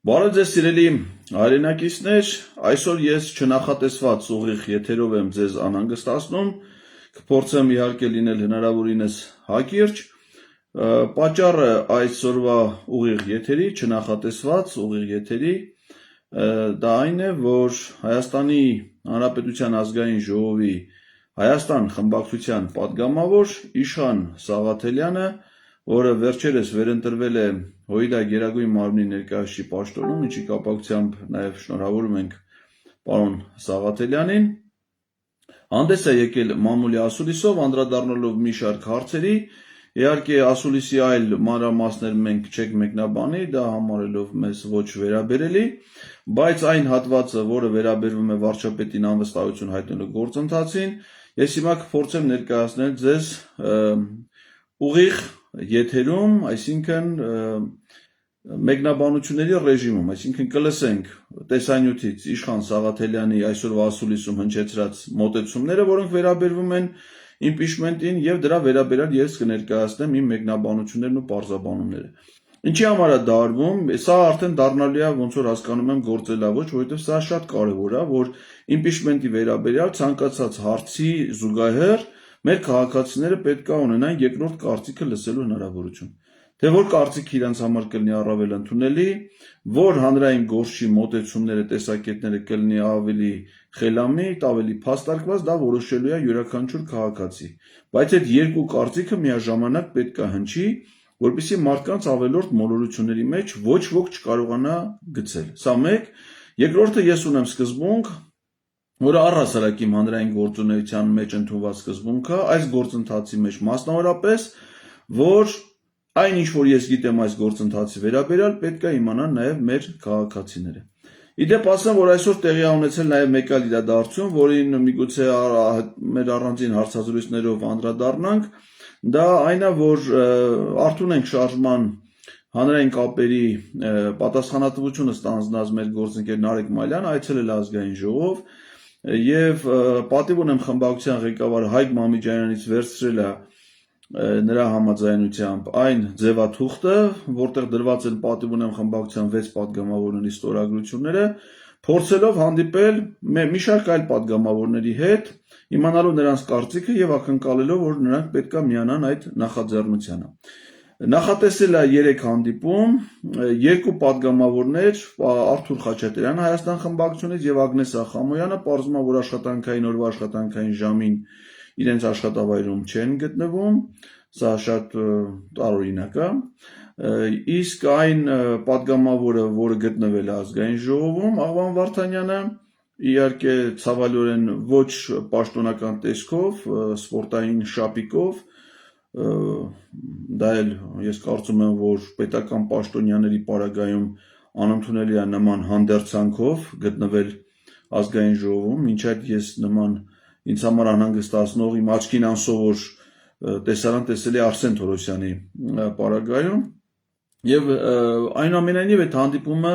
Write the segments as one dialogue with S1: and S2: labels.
S1: Բարև ձեզ սիրելի հայրենակիցներ, այսօր ես չնախատեսված ուղիղ եթերով եմ ձեզ անհանգստացնում, կփորձեմ իհարկե լինել հնարավորինս հակիրճ, պատճառը այսօրվա ուղիղ եթերի, չնախատեսված ուղիղ եթերի, դա այն է, որ Հայաստանի Հանրապետության ազգային ժողովի Հայաստան խմբակցության падգամավոր Իշխան Սաղաթելյանը, որը վերջերս վերընտրվել է ՀՅԴ Գերագույն մարմնի ներկայացուցիչ պաշտոնում, ինչի կապակցությամբ նաև շնորհավորում ենք պարոն Սաղաթելյանին, հանդես է եկել մամուլի ասուլիսով, անդրադառնալով մի շարք հարցերի, իհարկե ասուլիսի այլ մանրամասներ մենք չենք մեկնաբանի, դա համարելով մեզ ոչ վերաբերելի, բայց այն հատվածը, որը վերաբերվում է վարչապետին անվստահություն հայտնելու գործընթացին, ես հիմա կփորձեմ ներկայացնել ձեզ ուղիղ եթերում, այսինքն մեկնաբանությունների ռեժիմում, այսինքն կլսենք տեսանյութից Իշխան Սաղաթելյանի այսօրվա ասուլիսում հնչեցրած մոտեցումները, որոնք վերաբերվում են իմպիչմենտին, եւ դրա վերաբերյալ ես կներկայացնեմ իմ մեկնաբանություններն ու պարզաբանումները։ Ինչի համար է դա արվում, սա արդեն դառնալու է, ոնց որ հասկանում եմ, գործելավոճ, որովհետև սա շատ կարևոր է, որ իմպիչմենտի վերաբերյալ ցանկացած հարցի զուգահեռ մեր քաղաքացիները պետք է ունենան երկրորդ կարծիքը լսելու հնարավորություն։ Թե որ կարծիքը իրենց համար կլինի առավել ընդունելի, որ հանրային գործի մոտեցումները, տեսակետները կլինի ավելի խելամիտ, ավելի փաստարկված, դա որոշելու է յուրաքանչյուր քաղաքացի։ Բայց այդ երկու կարծիքը միաժամանակ պետք է հնչի, որպեսզի մարդկանց ավելորդ մոլորությունների մեջ ոչ ոք չկարողանա գցել։ Սա մեկ, երկրորդը ես ունեմ սկզբունք, որը առհասարակ իմ հանրային գործունեության մեջ ընդունված սկզբունք է, այս գործընթացի մեջ մասնավորապես, որ այն ինչ որ ես գիտեմ այս գործընթացի վերաբերյալ, պետք է իմանան նաև մեր քաղաքացիները։ Իդեպ ասեմ, որ այսօր տեղի է ունեցել նաև մեկ այլ իրադարձություն, որին միգուցե մեր առանձին հարցազրույցներով անդրադառնանք, դա այն է, որ արթուն ենք շարժման հանրային կապերի պատասխանատվությունը ստանձնած մեր գործընկեր Նարեկ Մալյանը այցելել է ազգային ժողով եւ պատիվ ունեմ խմբակցության ղեկավար Հայկ Մամիջանյանից վերցրել է նրա համաձայնությամբ այն ձևաթուղթը, որտեղ դրված են պատիվ ունեմ խմբակցության 6 падգամավորների ստորագրությունները, փորձելով հանդիպել մի շարք այլ падգամավորների հետ, իմանալու նրանց կարծիքը եւ ակնկալելով, որ նրանք պետք է միանան այդ նախաձեռնությանը։ Նախատեսել է 3 հանդիպում, երկու падգամավորներ, Արթուր Խաչատրյանը Հայաստան խմբակցությունից եւ Ագնես Ախամոյանը, պարզվում է, որ աշխատանքային օրվա աշխատանքային ժամին իրենց աշխատավայրում չեն գտնվում, սա շատ տարօրինակ է, իսկ այն падգամավորը, որը գտնվել է ազգային ժողովում, Աղվան Վարդանյանը, իհարկե ցավալիորեն ոչ պաշտոնական տեսքով, սպորտային շապիկով, դա էլ ես կարծում եմ, որ պետական պաշտոնյաների պարագայում անընդունելի է նման հանդերձանքով գտնվել ազգային ժողովում, մինչ այդ ես նման ինձ համար անհանգստացնող իմ աչքին անսովոր տեսարան տեսել է Արսեն Թորոսյանի պարագայում եւ այնուամենայնիվ այդ հանդիպումը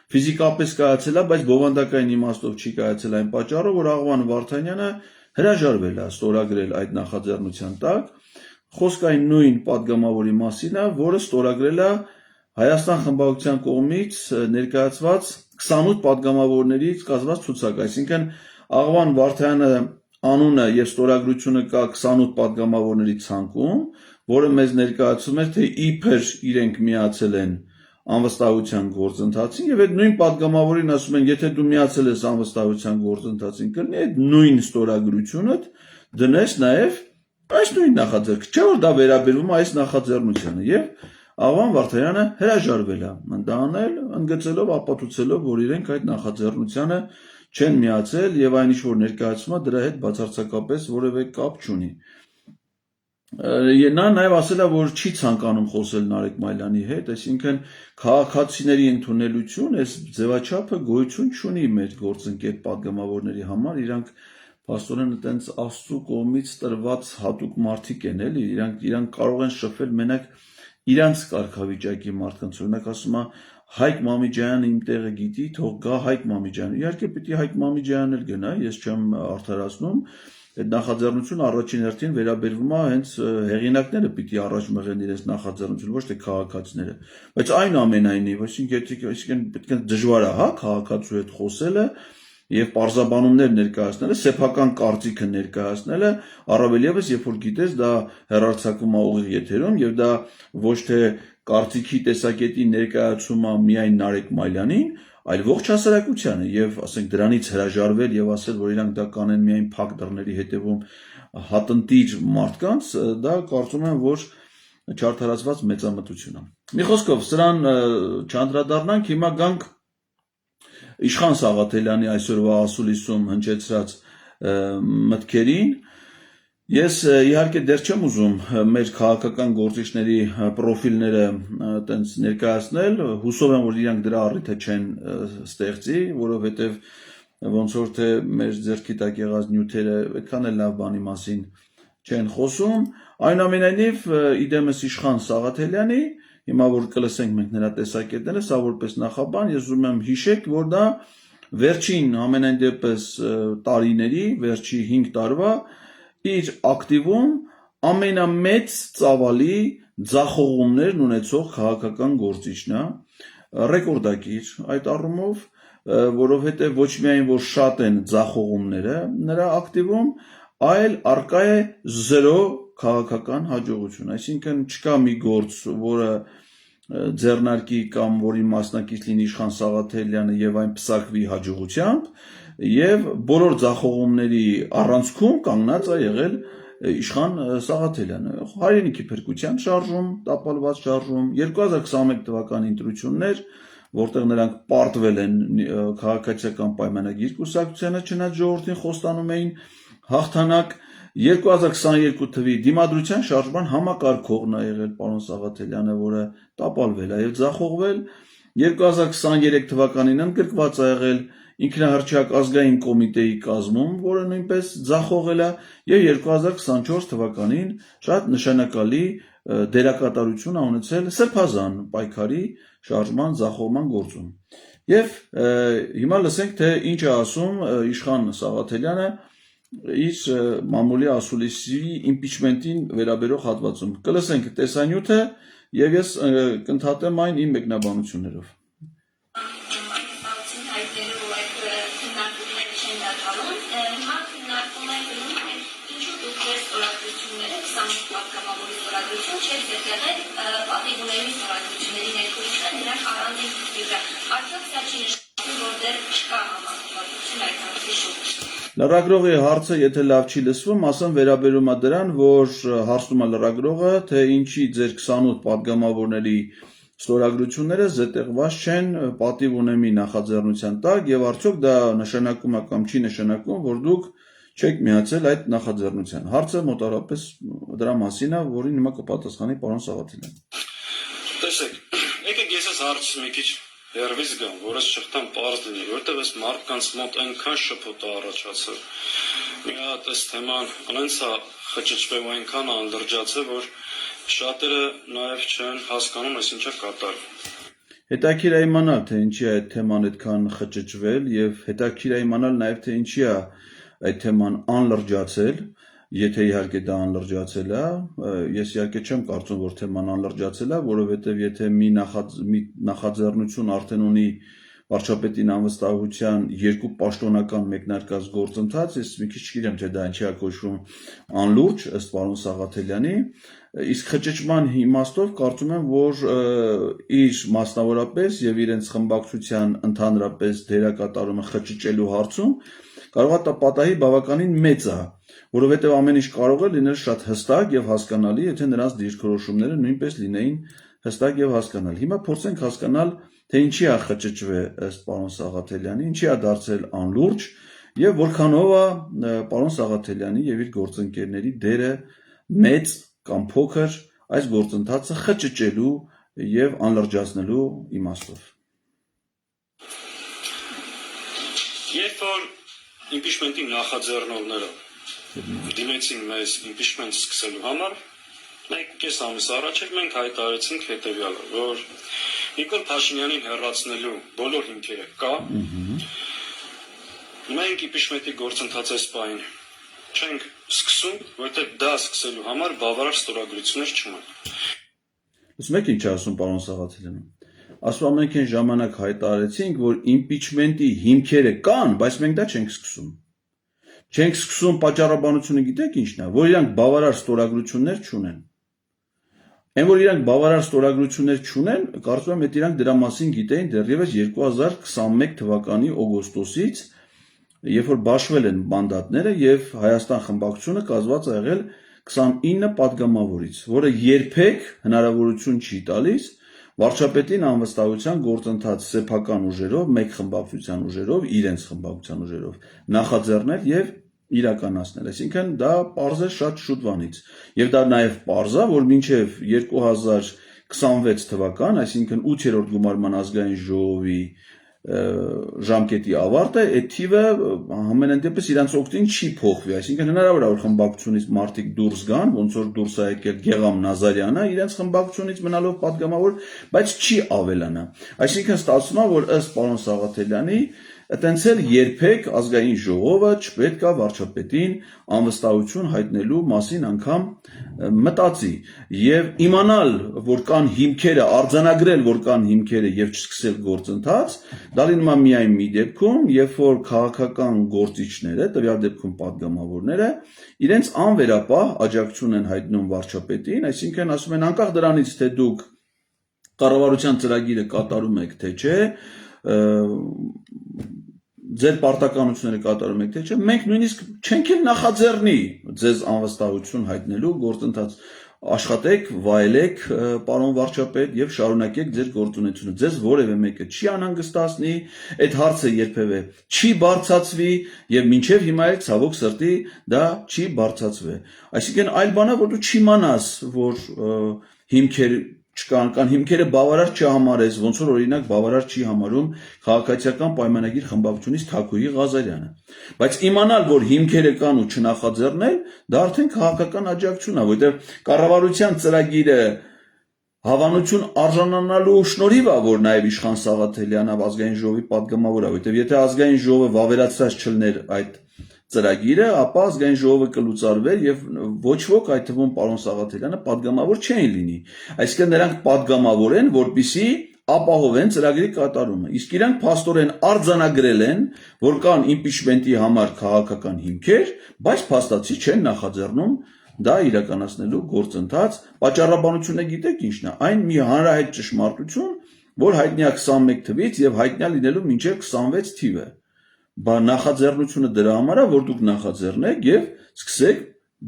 S1: ֆիզիկապես կայացել է, բայց բովանդակային իմաստով չի կայացել այն պատճառով, որ Աղվան Վարդանյանը հրաժարվել է ստորագրել այդ նախաձեռնության տակ, խոսք այն նույն падգամավորի մասին է, որը ստորագրել է Հայաստան խմբակցության կողմից ներկայացված 28 падգամավորներից կազմված ցուցակ, այսինքն Աղվան Վարդյանը անունը եւ ստորագրությունը կա 28 падգամավորների ցանկում, որը մեզ ներկայացում է, թե իբր իրենք միացել են անվստահության գործընթացին եւ այդ նույն падգամավորին ասում են, եթե դու միացել ես անվստահության գործընթացին, կլինի այդ նույն ստորագրությունը դնես նաեւ այս նույն նախաձեռնությունը, չէ՞ որ դա վերաբերվում է այս նախաձեռնությանը եւ Աղվան Վարդանյանը հրաժարվել է դա անել, ընդգծելով, ապացուցելով, որ իրենք այդ նախաձեռնությանը չեն միացել եւ այն ինչ որ ներկայացվում է դրա հետ բացարձակապես որևէ կապ չունի։ Նա նաեւ ասել է, որ չի ցանկանում խոսել Նարեկ Մալյանի հետ, այսինքն քաղաքացիների ընդունելություն, այս ձևաչափը գոյություն չունի մեր գործընկեր падգամավորների համար, իրանք փաստորեն այտենց Աստծո կողմից տրված հատուկ մարդիկ են, էլի, իրանք կարող են շփվել մենակ իրանց կարգավիճակի մարդկանց, օրինակ ասում է Հայկ Մամիջյանը իմ տեղը գիտի, թող գա Հայկ Մամիջյանը։ Իհարկե պիտի Հայկ Մամիջյանն էլ գնա, ես չեմ արդարացնում, այդ նախաձեռնությունը առաջին հերթին վերաբերվում է հենց հեղինակները պիտի առաջ մղեն իրենց նախաձեռնությունը, ոչ թե քաղաքացիները։ Բայց այնուամենայնիվ, այսինքն պետք է դժվար է, հա, քաղաքացու հետ խոսելը եւ պարզաբանումներ ներկայացնելը, սեփական կարծիքը ներկայացնելը, առավել եւս երբ որ գիտես դա հեռարձակվում է ուղիղ եթերում եւ դա ոչ թե կարծիքի տեսակետի ներկայացում է միայն Նարեկ Մալյանին, այլ ողջ հասարակությանը եւ ասենք դրանից հրաժարվել եւ ասել, որ իրանք դա կանեն միայն փակ դռների հետևում հատնտիր մարդկանց, դա կարծում եմ, որ չարդարացված մեծամտություն է։ Մի խոսքով, սրան չանդրադառնանք, հիմա գանք Իշխան Սաղաթելյանի այսօրվա ասուլիսում հնչեցրած մտքերին։ Ես իհարկե դեռ չեմ ուզում մեր քաղաքական գործիչների պրոֆիլները տենց ներկայացնել, հուսով եմ, որ իրանք դրա առիթը չեն ստեղծի, որովհետև ոնց որ թե մեր ձեռքի տակ եղած նյութերը այդքան էլ լավ բանի մասին չեն խոսում, այնուամենայնիվ իդեմս Իշխան Սաղաթելյանի, հիմա որ կլսենք մենք նրա տեսակետները, սա որպես նախաբան, ես ուզում եմ հիշեք, որ դա վերջին ամենայն դեպս տարիների, վերջի 5 տարվա իր ակտիվում ամենամեծ ծավալի ձախողումներն ունեցող քաղաքական գործիչն է, ռեկորդակիր այդ առումով, որովհետև ոչ միայն որ շատ են ձախողումները նրա ակտիվում, այլ արկա է 0 քաղաքական հաջողություն, այսինքն չկա մի գործ, որը ձեռնարկի կամ որի մասնակից լինի Իշխան Սաղաթելյանը եւ այն պսակվի հաջողությամբ, եւ բոլոր ձախողումների առանցքում կանգնած է եղել Իշխան Սաղաթելյանը։ Հայրենիքի փրկության շարժում, տապալված շարժում, 2021 թվականի ընտրություններ, որտեղ նրանք պարտվել են քաղաքացիական պայմանագիր կուսակցությանը, չնայած ժողովրդին խոստանում էին հաղթանակ, 2022 թվականի դիմադրության շարժման համակարգողն է եղել պարոն Սաղաթելյանը, որը տապալվել է եւ ձախողվել, 2023 թվականին ընդգրկված է եղել ինքնահռչակ ազգային կոմիտեի կազմում, որը նույնպես ձախողել է, եւ 2024 թվականին շատ նշանակալի դերակատարություն է ունեցել Սրբազան պայքարի շարժման ձախողման գործում։ Եվ հիմա լսենք, թե ինչ է ասում Իշխան Սաղաթելյանը իր մամուլի ասուլիսի իմպիչմենտին վերաբերող հատվածում։ Կլսենք տեսանյութը եւ ես կընդհատեմ այն իմ մեկնաբանություններով։ Լրագրողի հարցը, եթե լավ չի լսվում, ասեմ վերաբերում է դրան, որ հարցնում է լրագրողը, թե ինչի ձեր 28 падգամավորների ստորագրությունները զետեղված չեն պատիվ ունեմի նախաձեռնության տակ եւ արդյոք դա նշանակում է կամ չի նշանակում, որ դուք չեք միացել այդ նախաձեռնության։ Հարցը մոտավորապես դրա մասին է, որին հիմա կպատասխանի պարոն Սաղաթելյանը։
S2: Տեսեք, եկեք ես այս հարցը մի քիչ հերվից գամ, որ ես շղթան պարզ լինի, որտեղ այս մարդկանց մոտ այնքան շփոթ է առաջացել։ Մի հատ այս թեման անենց է խճճվել, այնքան անդրջացել, որ շատերը նաև չեն հասկանում, այս ինչա կատարվում։
S1: Հետաքրքիր է իմանալ, թե ինչի է այդ թեման այդքան խճճվել եւ հետաքրքիր է իմանալ նաեւ թե ինչի է այդ թեման անլրջացել, եթե իհարկե դա անլրջացել է, ես իհարկե չեմ կարծում, որ թեման անլրջացել է, որովհետև եթե մի նախաձեռնություն արդեն ունի վարչապետին անվստահության 2 պաշտոնական մեկնարկած գործընթաց, ես մի քիչ չգիտեմ, թե դա ինչի է կոչվում անլուրջ, ըստ պարոն Սաղաթելյանի, իսկ խճճման իմաստով կարծում եմ, որ իր մասնավորապես եւ իրենց խմբակցության ընդհանրապես դերակատարումը խճճելու հարցում կարող է պատահի բավականին մեծ է, որովհետև ամեն ինչ կարող է լինել շատ հստակ եւ հասկանալի, եթե նրանց դիրքորոշումները նույնպես լինեին հստակ եւ հասկանալի։ Հիմա փորձենք հասկանալ, թե ինչի է խճճվել ըստ պարոն Սաղաթելյանի, ինչի է դարձել անլուրջ եւ որքանով է պարոն Սաղաթելյանի եւ իր գործընկերների դերը մեծ կամ փոքր այս գործընթացը խճճելու եւ անլրջացնելու իմաստով։
S2: Երբ որ իմպիչմենտի նախաձեռնողները դիմեցին մեզ իմպիչմենտ սկսելու համար, մենք կես ամիս առաջ մենք հայտարարեցինք հետևյալը, որ Նիկոլ Փաշինյանին հեռացնելու բոլոր հիմքերը կա, մենք իմպիչմենտի գործընթացը սպային չենք սկսում, որովհետև դա սկսելու համար բավարար ստորագրություններ չունեն։
S1: Ուսում եք ինչ ասում պարոն Սաղաթելյանը։ Ասում ամենք այն ժամանակ հայտարարեցինք, որ impeachment-ի հիմքերը կան, բայց մենք դա չենք սկսում։ Չենք սկսում պատճառաբանությունը գիտեք ինչն է, որ իրանք բավարար ստորագրություններ չունեն։ Այն որ իրանք բավարար ստորագրություններ չունեն, կարծում եմ, այդ իրանք դրա մասին գիտեին դեռևս 2021 թվականի օգոստոսից, երբ որ բաշխվել են մանդատները եւ Հայաստան խմբակցությունը կազմված է եղել 29 падգամավորից, որը երբեք հնարավորություն չի տալիս վարչապետին անվստահության գործընթաց սեփական ուժերով, մեկ խմբակցության ուժերով, իրենց խմբակցության ուժերով նախաձեռնել եւ իրականացնել, այսինքն դա պարզ է շատ շուտվանից եւ դա նաեւ պարզ է, որ մինչեւ 2026 թվական, այսինքն 8-րդ գումարման ազգային ժողովի ժամկետի ավարտը, այդ թիվը ամենայն դեպս իրանց օգտին չի փոխվի, այսինքն հնարավոր է որ խմբակցությունից մարդիկ դուրս գան, ոնց որ դուրս է եկել Գեգամ Նազարյանը, իրենց խմբակցությունից մնալով падգամավոր, բայց չի ավելանա։ Այսինքն ստացվում է, որ ըստ պարոն Սաղաթելյանի այտենց էլ երբեք ազգային ժողովը չպետք է վարչապետին անվստահություն հայտնելու մասին անգամ մտածի եւ իմանալ, որ կան հիմքերը, արձանագրել, որ կան հիմքերը եւ չսկսել գործընթաց, դա լինում է միայն մի դեպքում, երբ որ քաղաքական գործիչները, տվյալ դեպքում падգամավորները, իրենց անվերապահ աջակցություն են հայտնում վարչապետին, այսինքն ասում են անկախ դրանից, թե դուք կառավարության ծրագիրը կատարում եք, թե չէ, ձեր պարտականությունները կատարում եք, թե չէ, մենք նույնիսկ չենք էլ նախաձեռնի ձեզ անվստահություն հայտնելու գործընթաց, աշխատեք, վայելեք, պարոն վարչապետ, եւ շարունակեք ձեր գործունեությունը, ձեզ որևէ մեկը չի անհանգստացնի, այդ հարցը երբևէ չի բարձրացվի եւ մինչեւ հիմա էլ ցավոք սրտի դա չի բարձրացվել։ Այսինքն այլ բան է, որ դու չիմանաս, որ հիմքեր չկան, կան հիմքերը բավարար չհամարես, ոնց որ օրինակ բավարար չի համարում քաղաքացիական պայմանագիր խմբակցությունից Թաքուի Ղազարյանը։ Բայց իմանալ, որ հիմքերը կան ու չնախաձեռնել, դա արդեն քաղաքական աջակցություն է, որովհետև կառավարության ծրագիրը հավանություն արժանանալու շնորհիվ է, որ նաև Իշխան Սաղաթելյանը ազգային ժողովի падգամավոր է, որովհետև եթե ազգային ժողովը վավերացած չլներ այդ ծրագիրը, ապա ազգային ժողովը կլուծարվեր եւ ոչ ոք, այդ թվում պարոն Սաղաթելյանը падգամավոր չէին լինի։ Այսինքն նրանք падգամավոր են, որպիսի ապահովեն ծրագրի կատարումը։ Իսկ իրանք փաստորեն արձանագրել են, որ կան impeachment-ի համար քաղաքական հիմքեր, բայց փաստացի չեն նախաձեռնում դա իրականացնելու գործընթաց։ Պատճառաբանությունը գիտեք ինչն է, այն մի հանրահայտ ճշմարտություն, որ հայտնի է 21 թվից եւ հայտնի լինելու մինչեւ 26 թիվը։ Նախաձեռնությունը դրա համար է, որ դուք նախաձեռնեք եւ սկսեք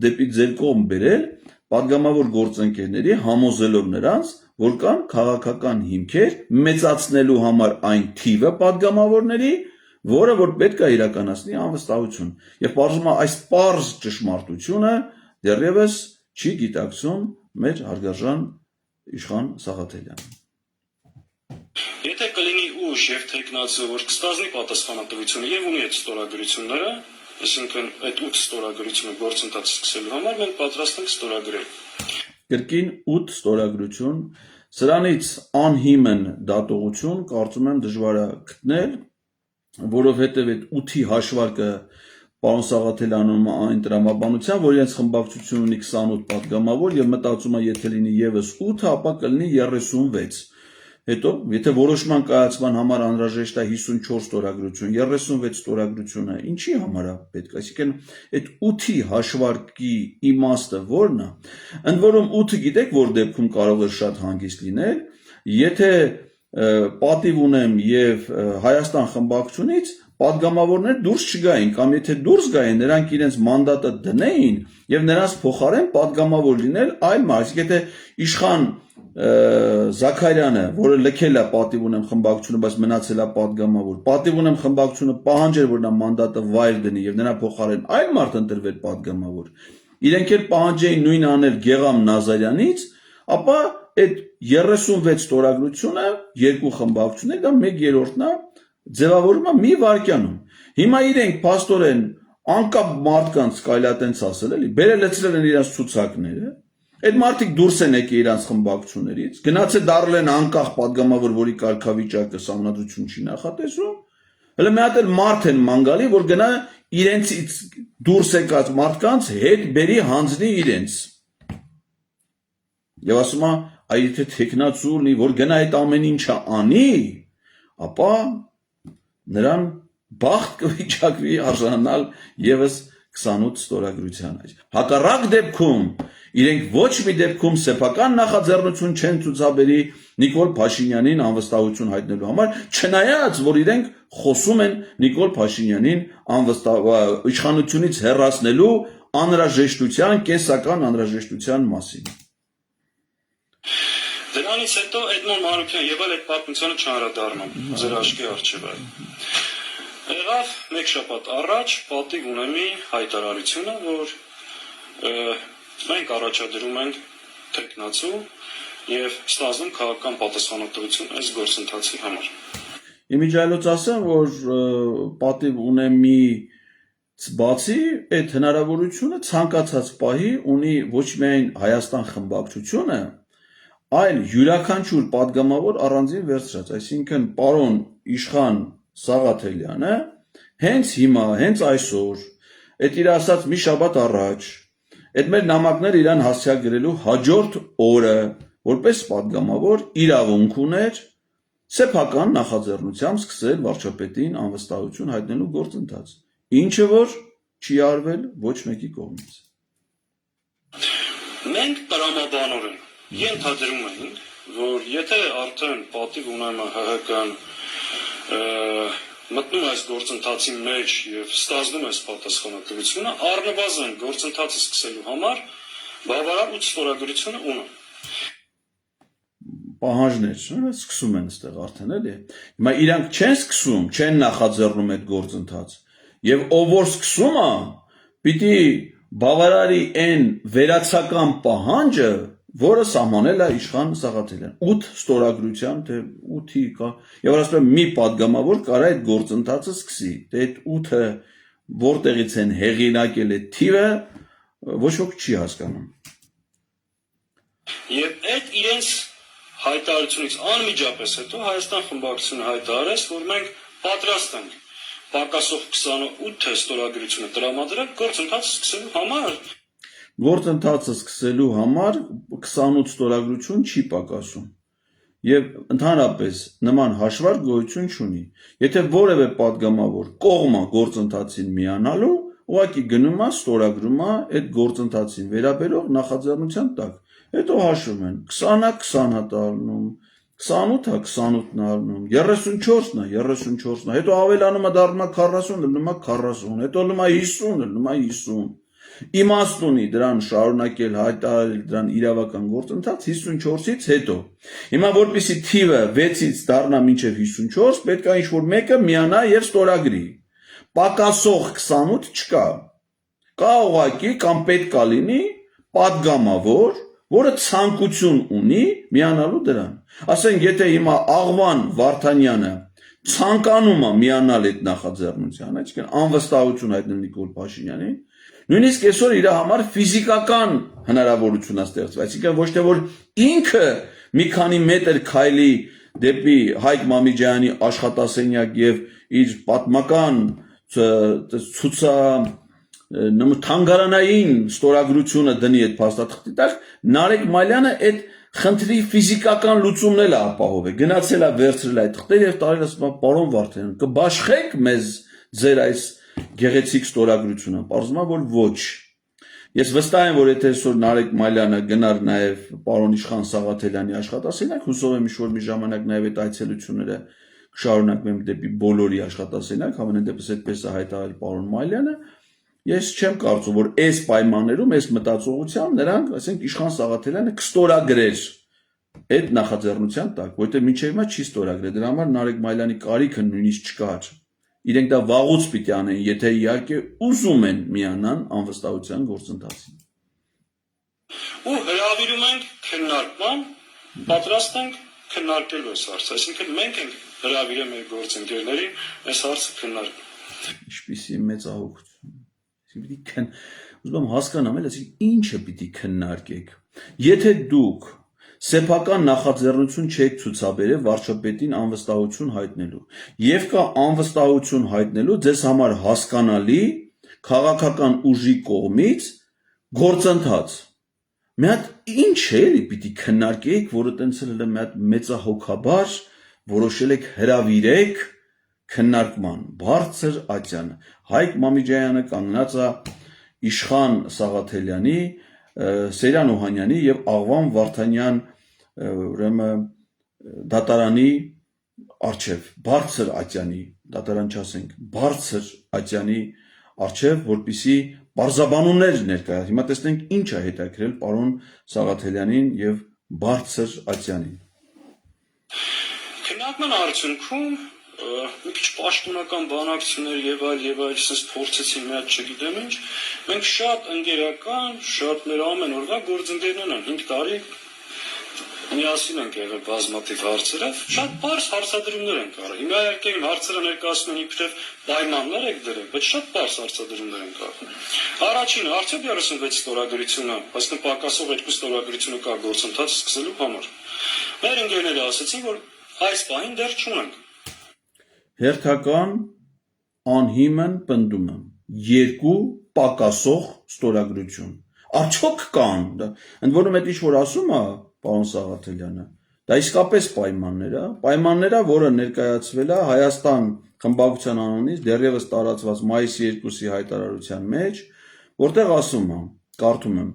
S1: դեպի ձեր կողմ բերել падգամավոր գործընկերների համոզելով նրանց, որ կան քաղաքական հիմքեր մեծացնելու համար այն թիվը падգամավորների, որը որ պետք է իրականացնի անվստահություն։ Եվ պարզվում է այս պարզ ճշմարտությունը դեռևս չի գիտակցում մեր հարգարժան Իշխան Սաղաթելյանը։
S2: Եթե կլինի ուժ եւ տեխնացը, որ կստանձնի պատասխանատվությունը եւ ունի այդ ստորագրությունները, այսինքն այդ 8 ստորագրությունը գործընթաց սկսելու համար մենք պատրաստ ենք ստորագրել։
S1: Կրկին 8 ստորագրություն, սրանից անհիմն դատողություն կարծում եմ դժվար է գտնել, որովհետեւ այդ 8-ի հաշվարկը պարոն Սաղաթելյանում այն տրամաբանության, որ իրենց խմբակցություն ունի 28 падգամավոր եւ մտածում է եթե լինի եւս 8, ապա կլինի 36։ Հետո, եթե որոշման կայացման համար անհրաժեշտ է 54 ստորագրություն, 36 ստորագրությունը ինչի համար է պետք, այսինքն այդ 8-ի հաշվարկի իմաստը ո՞րն է։ Ընդ որում 8-ը գիտեք, որ դեպքում կարող է շատ հանգիստ լինել, եթե պատիվ ունեմ եւ Հայաստան խմբակցությունից падգամավորներ դուրս չգային, կամ եթե դուրս գային, նրանք իրենց մանդատը դնեին եւ նրանց փոխարեն падգամավոր լինել այլ մարդ, եթե Իշխան Զաքարյանը, որը լքել է պատիվ ունեմ խմբակցությունը, բայց մնացել է падգամավոր, պատիվ ունեմ խմբակցությունը պահանջեր, որ նա մանդատը վայր դնի եւ նրա փոխարեն այլ մարդ ընտրվեր падգամավոր, իրենք էլ պահանջեին նույնը անել Գեգամ Նազարյանից, ապա այդ 36 ստորագրությունը երկու խմբակցություններ դա 1/3-ն է ձևավորվում է մի վայրկյանում։ Հիմա իրենք փաստորեն անկապ մարդկանց կայլատենց ասել էլի, բերել լցրել են իրենց ցուցակները, այդ մարդիկ դուրս են եկել իրենց խմբակցություններից, գնացել դառել են անկախ падգամավոր, որի կարգավիճակը սահմանադրություն չի նախատեսում, հələ մի հատ էլ մարդ են ման գալի, որ գնա իրենցից դուրս եկած մարդկանց հետ բերի հանձնի իրենց։ Եվ ասում է, այ եթե թեկնածու լինի, որ գնա այդ ամեն ինչը անի, ապա նրան բախտ կվիճակվի արժանանալ եւս 28 ստորագրության։ Հակառակ դեպքում իրենք ոչ մի դեպքում սեփական նախաձեռնություն չեն ցուցաբերի Նիկոլ Փաշինյանին անվստահություն հայտնելու համար, չնայած որ իրենք խոսում են Նիկոլ Փաշինյանին իշխանությունից հեռացնելու անհրաժեշտության, կենսական անհրաժեշտության մասին։
S2: Դրանից հետո Էդմոն Մանուկյան եւ այլ այդ պատմությանը չանդրադառնում ձեր աչքի առջեւ։ Եղավ մեկ շաբաթ առաջ պատիվ ունեմի հայտարարությունը, որ մենք առաջադրում ենք տեխնացու եւ ստանձնում քաղաքական պատասխանատվություն այս գործընթացի համար։
S1: Իմիջայլոց ասեմ, որ պատիվ ունեմից բացի այդ հնարավորությունը ցանկացած պահի ունի ոչ միայն Հայաստան խմբակցությունը, այլ յուրաքանչյուր падգամավոր առանձին վերցրած, այսինքն պարոն Իշխան Սաղաթելյանը հենց հիմա, հենց այսօր, այդ իր ասած մի շաբաթ առաջ, այդ մեր նամակները իրան հասցեագրելու հաջորդ օրը, որպես падգամավոր իրավունք ուներ սեփական նախաձեռնությամբ սկսել վարչապետին անվստահություն հայտնելու գործընթաց, ինչը որ չի արվել ոչ մեկի կողմից։
S2: Մենք տրամաբանորեն ենթադրում ենք, որ եթե արդեն պատիվ ունեմը ՀՀԿ-ն մտնում այս գործընթացի մեջ եւ ստանձնում այս պատասխանատվությունը, առնվազն գործընթացը սկսելու համար բավարար 8 ստորագրությունը ունի։
S1: Պահանջներ, սկսում են այստեղ արդեն էլի։ Հիմա իրանք չեն սկսում, չեն նախաձեռնում այդ գործընթաց։ Եվ ով որ սկսում է, պիտի բավարարի այն վերացական պահանջը, որը սահմանել է Իշխան Սաղաթելյան 8 ստորագրության, թե 8-ի կա, եւ ասում եմ մի падգամավոր կարա այդ գործընթացը սկսի, թե այդ 8-ը որտեղից են հեղինակել այդ թիվը, ոչ ոք չի հասկանում։
S2: Եվ այդ իրենց հայտարարությունից անմիջապես հետո Հայաստան խմբակցությունը հայտարարեց, որ մենք պատրաստ ենք պակասող 28 ստորագրությունը տրամադրել գործընթացը սկսելու համար։
S1: Գործընթացը սկսելու համար 28 ստորագրություն չի պակասում։ Եվ ընդհանրապես նման հաշվարկ գոյություն չունի։ Եթե որևէ падգամավոր կողմը գործընթացին միանալու, ուղղակի գնում է ստորագրում է այդ գործընթացին վերաբերող նախաձեռնության տակ։ Հետո հաշվում են 20-ը 20 տալնում, 28-ը 28-ն առնում, 34-ը 34-ն, հետո ավելանում է դառնում է 40, լինում է 40, հետո լինում է 50, լինում է 50։ Իմաստ ունի դրան շարունակել հայտարարել դրան իրավական գործընթաց 54-ից հետո։ Հիմա որպեսի թիվը 6-ից դառնա մինչև 54, պետք է ինչ-որ մեկը միանա եւ ստորագրի։ Պակասող 28 չկա։ Կա ուղղակի կամ պետք է լինի падգամավոր, որը ցանկություն ունի միանալու դրան։ Ասենք եթե հիմա Աղվան Վարդանյանը ցանկանում է միանալ այդ նախաձեռնությանը, այսինքն անվստահություն հայտնել Նիկոլ Փաշինյանին, նույնիսկ այսօր իր համար ֆիզիկական հնարավորություն է ստեղծվել, այսինքն ոչ թե որ ինքը մի քանի մետր քայլի դեպի Հայկ Մամիջյանի աշխատասենյակ եւ իր պատմական թանգարանային ստորագրությունը դնի այդ փաստաթղթի տակ, Նարեկ Մալյանը այդ խնդրի ֆիզիկական լուծումն էլ ապահով է, գնացել է վերցրել այդ թղթերը եւ տարել ասում պարոն Վարդանյան, կբաշխեք մեզ ձեր այս գեղեցիկ ստորագրությունը, պարզվում է որ ոչ։ Ես վստահ եմ, որ եթե այսօր Նարեկ Մալյանը գնար նաեւ պարոն Իշխան Սաղաթելյանի աշխատասենյակ, հուսով եմ ինչ-որ մի ժամանակ նաեւ այդ այցելությունները կշարունակվեն դեպի բոլորի աշխատասենյակ, հավանեն դեպս այդպես է հայտարարել պարոն Մալյանը, ես չեմ կարծում, որ այս պայմաններում, այս մտածողությամբ նրանք, ասենք Իշխան Սաղաթելյանը կստորագրեր այդ նախաձեռնության տակ, որտեղ մինչև հիմա չի ստորագրել, դրա համար Նարեկ Մալյանի կարիքը նույնիսկ չկար։ Իրենք դա վաղուց պիտի անեն, եթե իհարկե ուզում են միանան անվստահության գործընթացին։
S2: Ու հրավիրում ենք քննարկման, պատրաստ ենք քննարկելու այս հարցը, այսինքն մենք ենք հրավիրել մեր գործընկերներին այս հարցը քննարկել։
S1: Ինչպիսի մեծ ահոգություն։ Ուզում եմ հասկանամ, այսինքն ինչը պիտի քննարկեք։ Եթե դուք սեփական նախաձեռնություն չեք ցուցաբերել վարչապետին անվստահություն հայտնելու։ Եվ կա անվստահություն հայտնելու ձեզ համար հասկանալի քաղաքական ուժի կողմից գործընթաց։ Մի հատ ինչ է էլի պիտի քննարկեիք, որը տենց էլ մի հատ մեծահոգաբար որոշել եք հրավիրեք քննարկման բարձր ատյանը։ Հայկ Մամիջյանը կանգնած է Իշխան Սաղաթելյանի, Սերյան Օհանյանի եւ Աղվան Վարդանյան ուրեմն դատարանի արչեւ բարձր ատյանի, դատարան չասենք, բարձր ատյանի արչեւ, որպիսի բարձաբանումներ ներկայացնի։ Հիմա տեսնենք ինչ է հետաքրել պարոն Սաղաթելյանին եւ բարձր ատյանին։
S2: Քննարկման արդյունքում մի քիչ պաշտոնական բանակցություններ եւ այլ sense փորձեցին մի հատ չգիտեմ ինչ, մենք շատ ընկերական, շատ մեր ամեն օրվա գործընկերներն են 5 տարի միասին ենք եղել բազմաթիվ հարցերով, շատ բարձ հարցադրումներ ենք արել։ Հիմա իհարկե հարցերը ներկայացնում են իբրև պայմաններ եք դրել, բայց շատ բարձ հարցադրումներ ենք արել։ Առաջինը արդյոք 36 ստորագրությունը, այսինքն պակասող 2 ստորագրությունը կա գործընթաց սկսելու համար։ Մեր ընկերները ասացին, որ այս պահին դեռ չունենք։
S1: Հերթական անհիմն պնդում եմ 2 պակասող ստորագրություն։ Արդյոք կան, ընդ որում այդ ինչ որ ասում է պարոն Սաղաթելյանը, դա իսկապես պայմաններ է, որը ներկայացվել է Հայաստան խմբակցության անունից դեռևս տարածված մայիսի 2-ի հայտարարության մեջ, որտեղ ասում է, կարդում եմ.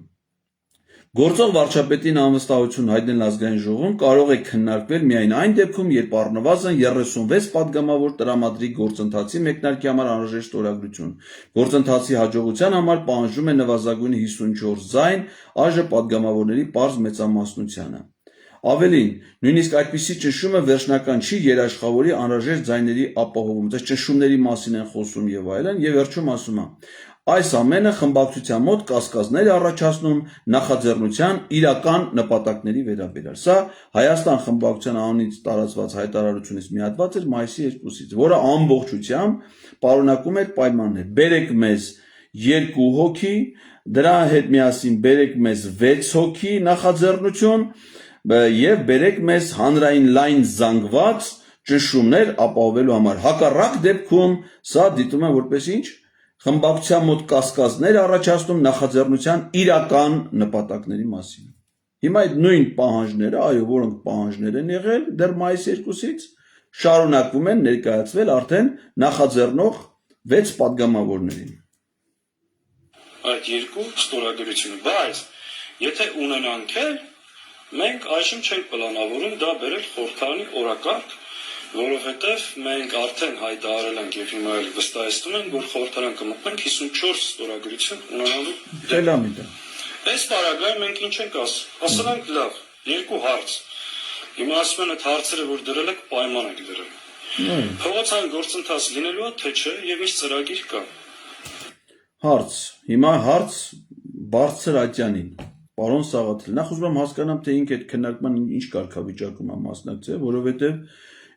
S1: Գործող վարչապետին անվստահություն հայտնել ազգային ժողովում կարող է քննարկվել միայն այն դեպքում, երբ առնվազն 36 падգամավոր տրամադրի գործընթացի մեկնարկի համար անհրաժեշտ ստորագրություն։ Գործընթացի հաջողության համար պահանջում է նվազագույնը 54 ձայն ԱԺ падգամավորների պարզ մեծամասնությանը։ Ավելին, նույնիսկ այդպիսի ճնշումը վերջնական չի երաշխավորի անհրաժեշտ ձայների ապահովում։ Այս ճնշումների մասին են խոսում եւ այլն, եւ վերջում ասում է. այս ամենը խմբակցության մոտ կասկածներ առաջացնում նախաձեռնության իրական նպատակների վերաբերյալ։ Սա Հայաստան խմբակցության անունից տարածված հայտարարությունից միատված էր մայիսի 2-ից, որը ամբողջությամբ պարունակում էր պայմաններ. բերեք մեզ 2 հոգի, դրա հետ միասին բերեք մեզ 6 հոգի նախաձեռնություն եւ բերեք մեզ հանրային լայն զանգված ճնշումներ ապահովելու համար։ Հակառակ դեպքում սա դիտում է որպես ինչ խմբակցության մոտ կասկածներ առաջացնում նախաձեռնության իրական նպատակների մասին։ Հիմա այդ նույն պահանջները, այո, որոնք պահանջներ են եղել դեռ մայիսի 2-ից, շարունակվում են ներկայացվել արդեն նախաձեռնող 6 падգամավորներին։
S2: Այդ 2 ստորագրությունը, բայց եթե ունենանք էլ, մենք այժմ չենք պլանավորում դա բերել խորհրդարանի օրակարգ, որովհետև մենք արդեն հայտարարել ենք եւ հիմա էլ վստահեցնում ենք, որ խորհրդարան կմտնենք 54 ստորագրություն ունենալու։
S1: Տելամիտը։
S2: Այս պարագայում մենք ինչ ենք ասել ենք լավ, 2 հարց։ Հիմա ասում են այդ հարցերը, որ դրել եք, պայման եք դրել։ Փողոցային գործընթաց լինելու է, թե չէ, եւ ինչ ծրագիր կա։
S1: Հարց։ Հիմա հարց բարձր ատյանին։ Պարոն Սաղաթել, նախ ուզում եմ հասկանամ, թե ինքը այդ քննարկման ինչ կարգավիճակում է մասնակցել, որովհետև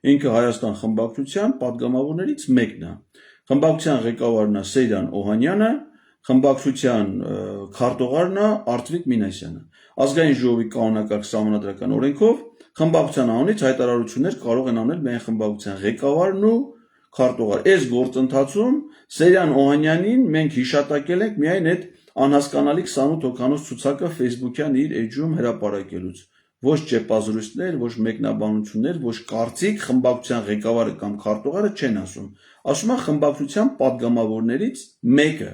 S1: ինքը Հայաստան խմբակցության падգամավորներից մեկն է։ Խմբակցության ղեկավարն է Սերյան Օհանյանը, խմբակցության քարտուղարն է Արտվիկ Մինասյանը։ Ազգային ժողովի կանոնակարգ սահմանադրական օրենքով խմբակցության անունից հայտարարություններ կարող են անել միայն խմբակցության ղեկավարն ու քարտուղար։ Այս գործընթացում Սերյան Օհանյանին մենք հիշատակել ենք միայն այդ անհասկանալի 28 հոգանոց ցուցակը Facebook-յան իր էջում հրապարակելուց։ Ոչ ճեպազրույցներ, ոչ մեկնաբանություններ, ոչ կարծիք խմբակցության ղեկավարը կամ քարտուղարը չեն ասում։ Ասում է խմբակցության падգամավորներից մեկը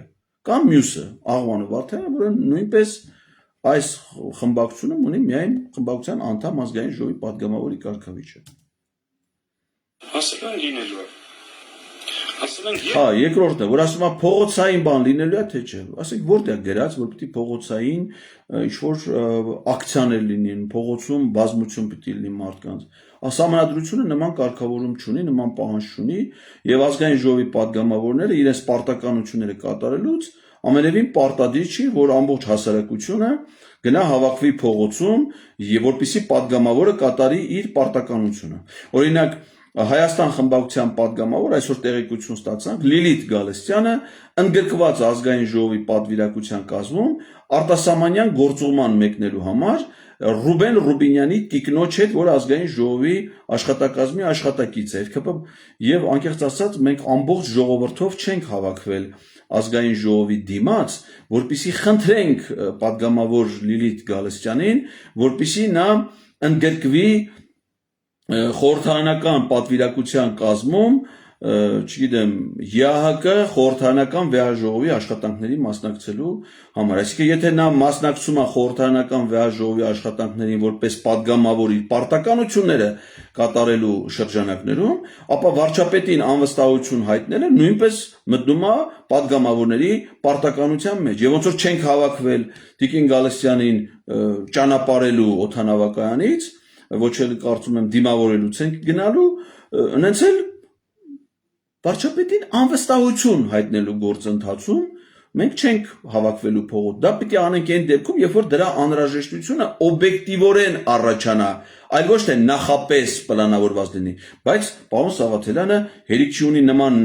S1: կամ մյուսը, Աղվանը Վարդանը, որը նույնպես այս խմբակցությունում ունի միայն խմբակցության անդամ ազգային ժողովի падգամավորի կարգավիճակ։
S2: Ասել են լինելու է։ Ասել են
S1: Հա, երկրորդն է, որ ասում է փողոցային բան լինելու է, թե չէ։ Ասեք որտեղ գրած, որ պիտի փողոցային ինչ-որ ակցիաներ լինեն, փողոցում բազմություն պիտի լինի մարդկանց։ Սահմանադրությունը նման կարգավորում չունի, նման պահանջ չունի, եւ ազգային ժողովի падգամավորները իրենց պարտականությունները կատարելուց ամենևին պարտադիր չի, որ ամբողջ հասարակությունը գնա հավաքվի փողոցում, եւ որպեսզի падգամավորը կատարի իր պարտականությունը։ Օրինակ Հայաստան խմբակցության падգամավոր այսօր տեղեկություն ստացանք Լիլիթ Գալստյանը ընդգրկված ազգային ժողովի պատվիրակության կազմում արտասահմանյան գործուղման մեկնելու համար Ռուբեն Ռուբինյանի տիկնոջ հետ, որ ազգային ժողովի աշխատակազմի աշխատակից է, եւ անկեղծ ասած մենք ամբողջ ժողովրդով չենք հավաքվել ազգային ժողովի դիմաց, որպեսզի խնդրենք падգամավոր Լիլիթ Գալստյանին, որպեսզի նա ընդգրկվի խորհրդարանական պատվիրակության կազմում, չգիտեմ, ԵԱՀԿ խորհրդարանական վեաժողովի աշխատանքների մասնակցելու համար։ Այսինքն, եթե նա մասնակցում է խորհրդարանական վեաժողովի աշխատանքներին որպես падգամավոր իր պարտականությունները կատարելու շրջանակներում, ապա վարչապետին անվստահություն հայտնելը նույնպես մտնում է падգամավորների պարտականության մեջ։ Եվ ոնց որ չենք հավաքվել Տիկին Գալստյանին ճանապարհելու օդանավակայանից, ոչ էլ կարծում եմ դիմավորելուց ենք գնալու, նենց էլ վարչապետին անվստահություն հայտնելու գործընթացում մենք չենք հավաքվելու փողոց։ Դա պիտի անենք այն դեպքում, երբ որ դրա անհրաժեշտությունը օբյեկտիվորեն առաջանա, այլ ոչ թե նախապես պլանավորված լինի։ Բայց պարոն Սաղաթելյանը հերիք չի ունի նման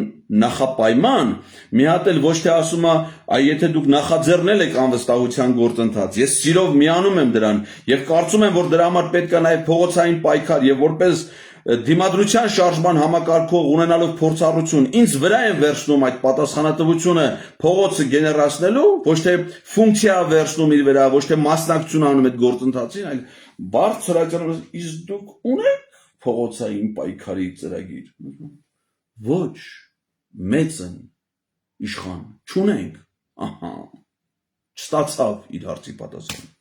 S1: նախապայման, մի հատ էլ ոչ թե ասում է, այ եթե դուք նախաձեռնել եք անվստահության գործընթաց, ես սիրով միանում եմ դրան եւ կարծում եմ, որ դրա համար պետք է նաեւ փողոցային պայքար եւ որպես դիմադրության շարժման համակարգող ունենալով փորձառություն ինձ վրա են վերցնում այդ պատասխանատվությունը փողոցը գեներացնելու, ոչ թե ֆունկցիա վերցնում իր վրա, ոչ թե մասնակցություն անում այդ գործընթացին, այլ բարձրաձայն իսկ դուք ունեք փողոցային պայքարի ծրագիր։ Ոչ, մեծ են իշխան, չունենք, ահա, չստացավ իր հարցի պատասխանը։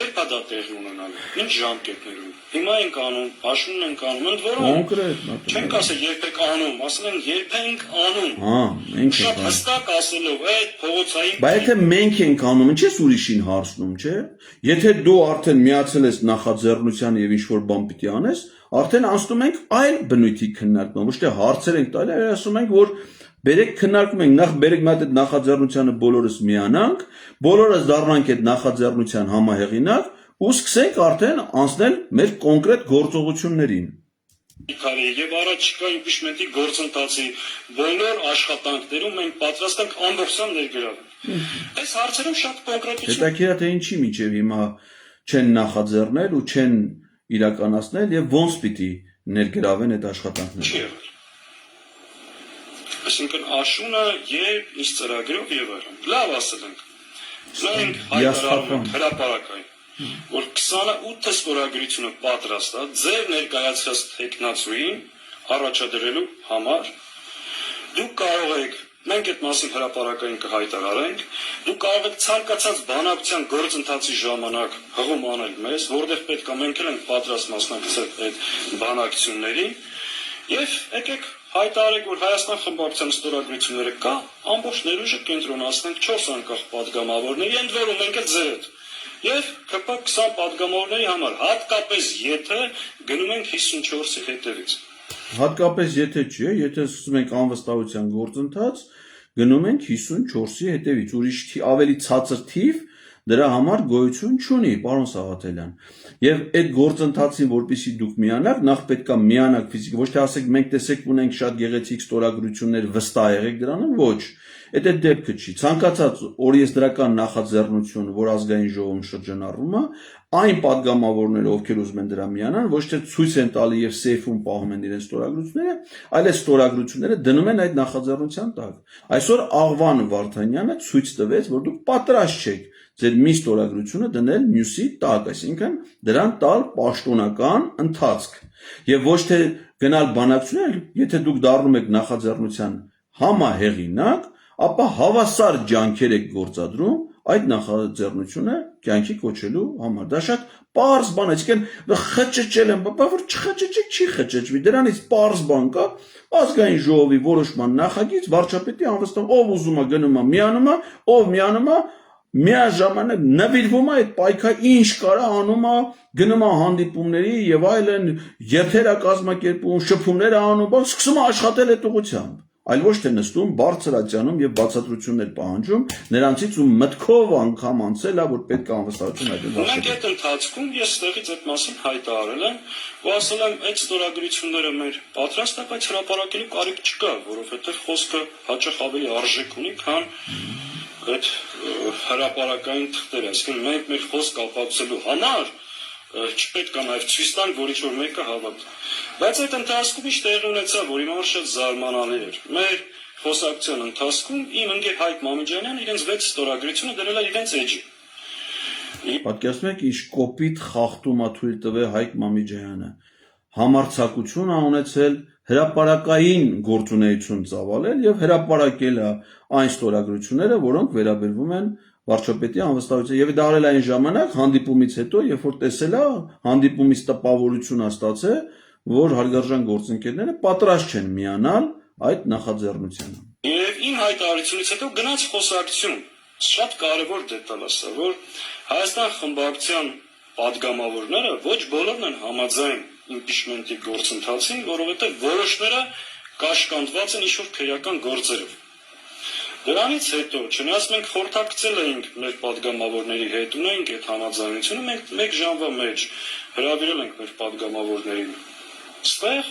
S2: Դա դա տեղի ունենալու։ Ինչ ժամկետներում։ Հիմա ենք անում, հաշվում ենք անում, ընդ որում։
S1: Կոնկրետ,
S2: չենք ասել երբեք անում, ասել են երբեք անում։
S1: Հա, մենք ենք
S2: Շատ հստակ ասելով, այդ փողոցային։
S1: Բայց եթե մենք ենք անում, ինչ ես ուրիշին հարցնում, չէ՞։ Եթե դու արդեն միացել ես նախաձեռնության եւ ինչ-որ բան պիտի անես, արդեն անցնում ենք այլ բնույթի քննարկման, ոչ թե հարցեր ենք տալի, այլ ասում ենք, որ բերեք քննարկում ենք, նախ բերեք մի հատ այդ նախաձեռնությանը բոլորս միանանք, բոլորս դառնանք այդ նախաձեռնության համահեղինակ ու սկսենք արդեն անցնել մեր կոնկրետ գործողություններին։
S2: Եվ առաջիկա իմպիչմենտի գործընթացի բոլոր աշխատանքներում մենք պատրաստ ենք ամբողջությամբ ներգրավել։ Այս հարցերում շատ կոնկրետություն։
S1: Հետաքրքիր է թե ինչի միջև հիմա չեն նախաձեռնել ու չեն իրականացնել եւ ոնց պիտի ներգրավեն այդ աշխատանքները։
S2: Այսինքն աշունը եւ ինչ ծրագրով եւ այլն։ Լավ ասել ենք։ Մենք հայտարարում ենք հրապարակային, որ 28 ստորագրությունը պատրաստ է ձեր ներկայացրած տեխնացուին առաջադրելու համար։ Դուք կարող եք, մենք այդ մասին հրապարակային կհայտարարենք, դուք կարող եք ցանկացած բանակցության գործընթացի ժամանակ հղում անել մեզ, որտեղ պետք է մենք էլ ենք պատրաստ մասնակցել այդ բանակցություններին, եւ եկեք հայտարարեք, որ Հայաստան խմբակցության ստորագրությունները կա, ամբողջ ներուժը կենտրոնացնենք 4 անկախ падգամավորների, ընդ որում մենք էլ ձեր հետ։ Եվ ԿՊ 20 падգամավորների համար, հատկապես եթե գնում ենք 54-ի հետևից։
S1: Հատկապես եթե չի, եթե սկսում ենք անվստահության գործընթաց, գնում ենք 54-ի հետևից, ուրիշ ավելի ցածր թիվ դրա համար գոյություն չունի, պարոն Սաղաթելյան։ Եվ այդ գործընթացին, որպեսզի դուք միանաք, նախ պետք է միանաք ֆիզիկի, ոչ թե ասեք մենք տեսեք ունենք շատ գեղեցիկ ստորագրություններ, վստահ եղեք դրանում, ոչ։ Այդ դեպքը չի։ Ցանկացած օրենսդրական նախաձեռնություն, որ ազգային ժողովում շրջանառվում է, այն падգամավորները, ովքեր ուզում են դրա միանան, ոչ թե ցույց են տալի եւ սեյֆում պահում են իրենց ստորագրությունները, այլ այդ ստորագրությունները դնում են այդ նախաձեռնության տակ։ Այսօր Աղվան Վարդանյանը ցույց տվեց, որ դուք պատրաստ չեք ձեր մի ստորագրությունը դնել մյուսի տակ, այսինքն դրան տալ պաշտոնական ընթացք եւ ոչ թե գնալ բանակցություններ, եթե դուք դառնում եք նախաձեռնության համահեղինակ, ապա հավասար ջանքեր եք գործադրում այդ նախաձեռնությունը կյանքի կոչելու համար։ Դա շատ պարզ բան է, այսինքն խճճել են, բայց որ չխճճեք, չի խճճվի, դրանից պարզ բան կա, ազգային ժողովի որոշման նախագիծ, վարչապետի անվստահ, ով ուզում է գնում է, միանում է, ով միանում է, միաժամանակ նվիրվում է այդ պայքար, ինչ կարա անում է, գնում է հանդիպումների եւ այլն, երթեր է կազմակերպում, շփումներ է անում, սկսում է աշխատել այդ ուղղությամբ։ այլ ոչ թե նստում, բարձր ատյանում եւ բացատրություններ պահանջում նրանցից ու մտքով անգամ անցել է, որ պետք է անվստահություն հայտնել։
S2: Մենք այդ ընթացքում ես ստեղից այդ մասին հայտարարել եմ, ու ասել եմ այդ ստորագրությունները մեր պատրաստ է, բայց հրապարակելու կարիք չկա, որովհետեւ խոսքը հաճախ ավելի արժեք ունի, քան այդ հրապարակային թղթերը, այսինքն մենք մեր խոսք ապացուցելու համար չպետք է նաև ցույց տանք, որ ինչ-որ մեկը հավատա։ Բայց այդ ընթացքում ինչ տեղի ունեցավ, որ իմ համար շատ զարմանալի էր։ Մեր խոսակցության ընթացքում իմ ընկեր Հայկ Մամիջանյանը իրենց 6 ստորագրությունը դրել էր իրենց էջի։
S1: Պատկերացնում եք, ինչ կոպիտ խախտում է թույլ տվել Հայկ Մամիջյանը։ Համարձակություն է ունեցել հրապարակային գործունեություն ծավալել եւ հրապարակել է այն ստորագրությունները, որոնք վերաբերվում են վարչապետի անվստահության եւ դա արել այն ժամանակ հանդիպումից հետո, երբ որ տեսել է հանդիպումից տպավորություն ստացել, որ հարգարժան գործընկերները պատրաստ չեն միանալ այդ նախաձեռնությանը։
S2: Եվ իմ հայտարարությունից հետո գնաց խոսակցություն։ Շատ կարևոր դետալ է սա, որ Հայաստան խմբակցության падգամավորները ոչ բոլորն են համաձայն impeachment-ի գործընթացին, որովհետև որոշները կաշկանդված են ինչ-որ քրեական գործերով։ Դրանից հետո, չնայած մենք խորհրդակցել էինք մեր падգամավորների հետ, ունեինք այդ համաձայնությունը, մենք 1 ժամվա մեջ հրավիրել ենք մեր падգամավորներին ստեղ,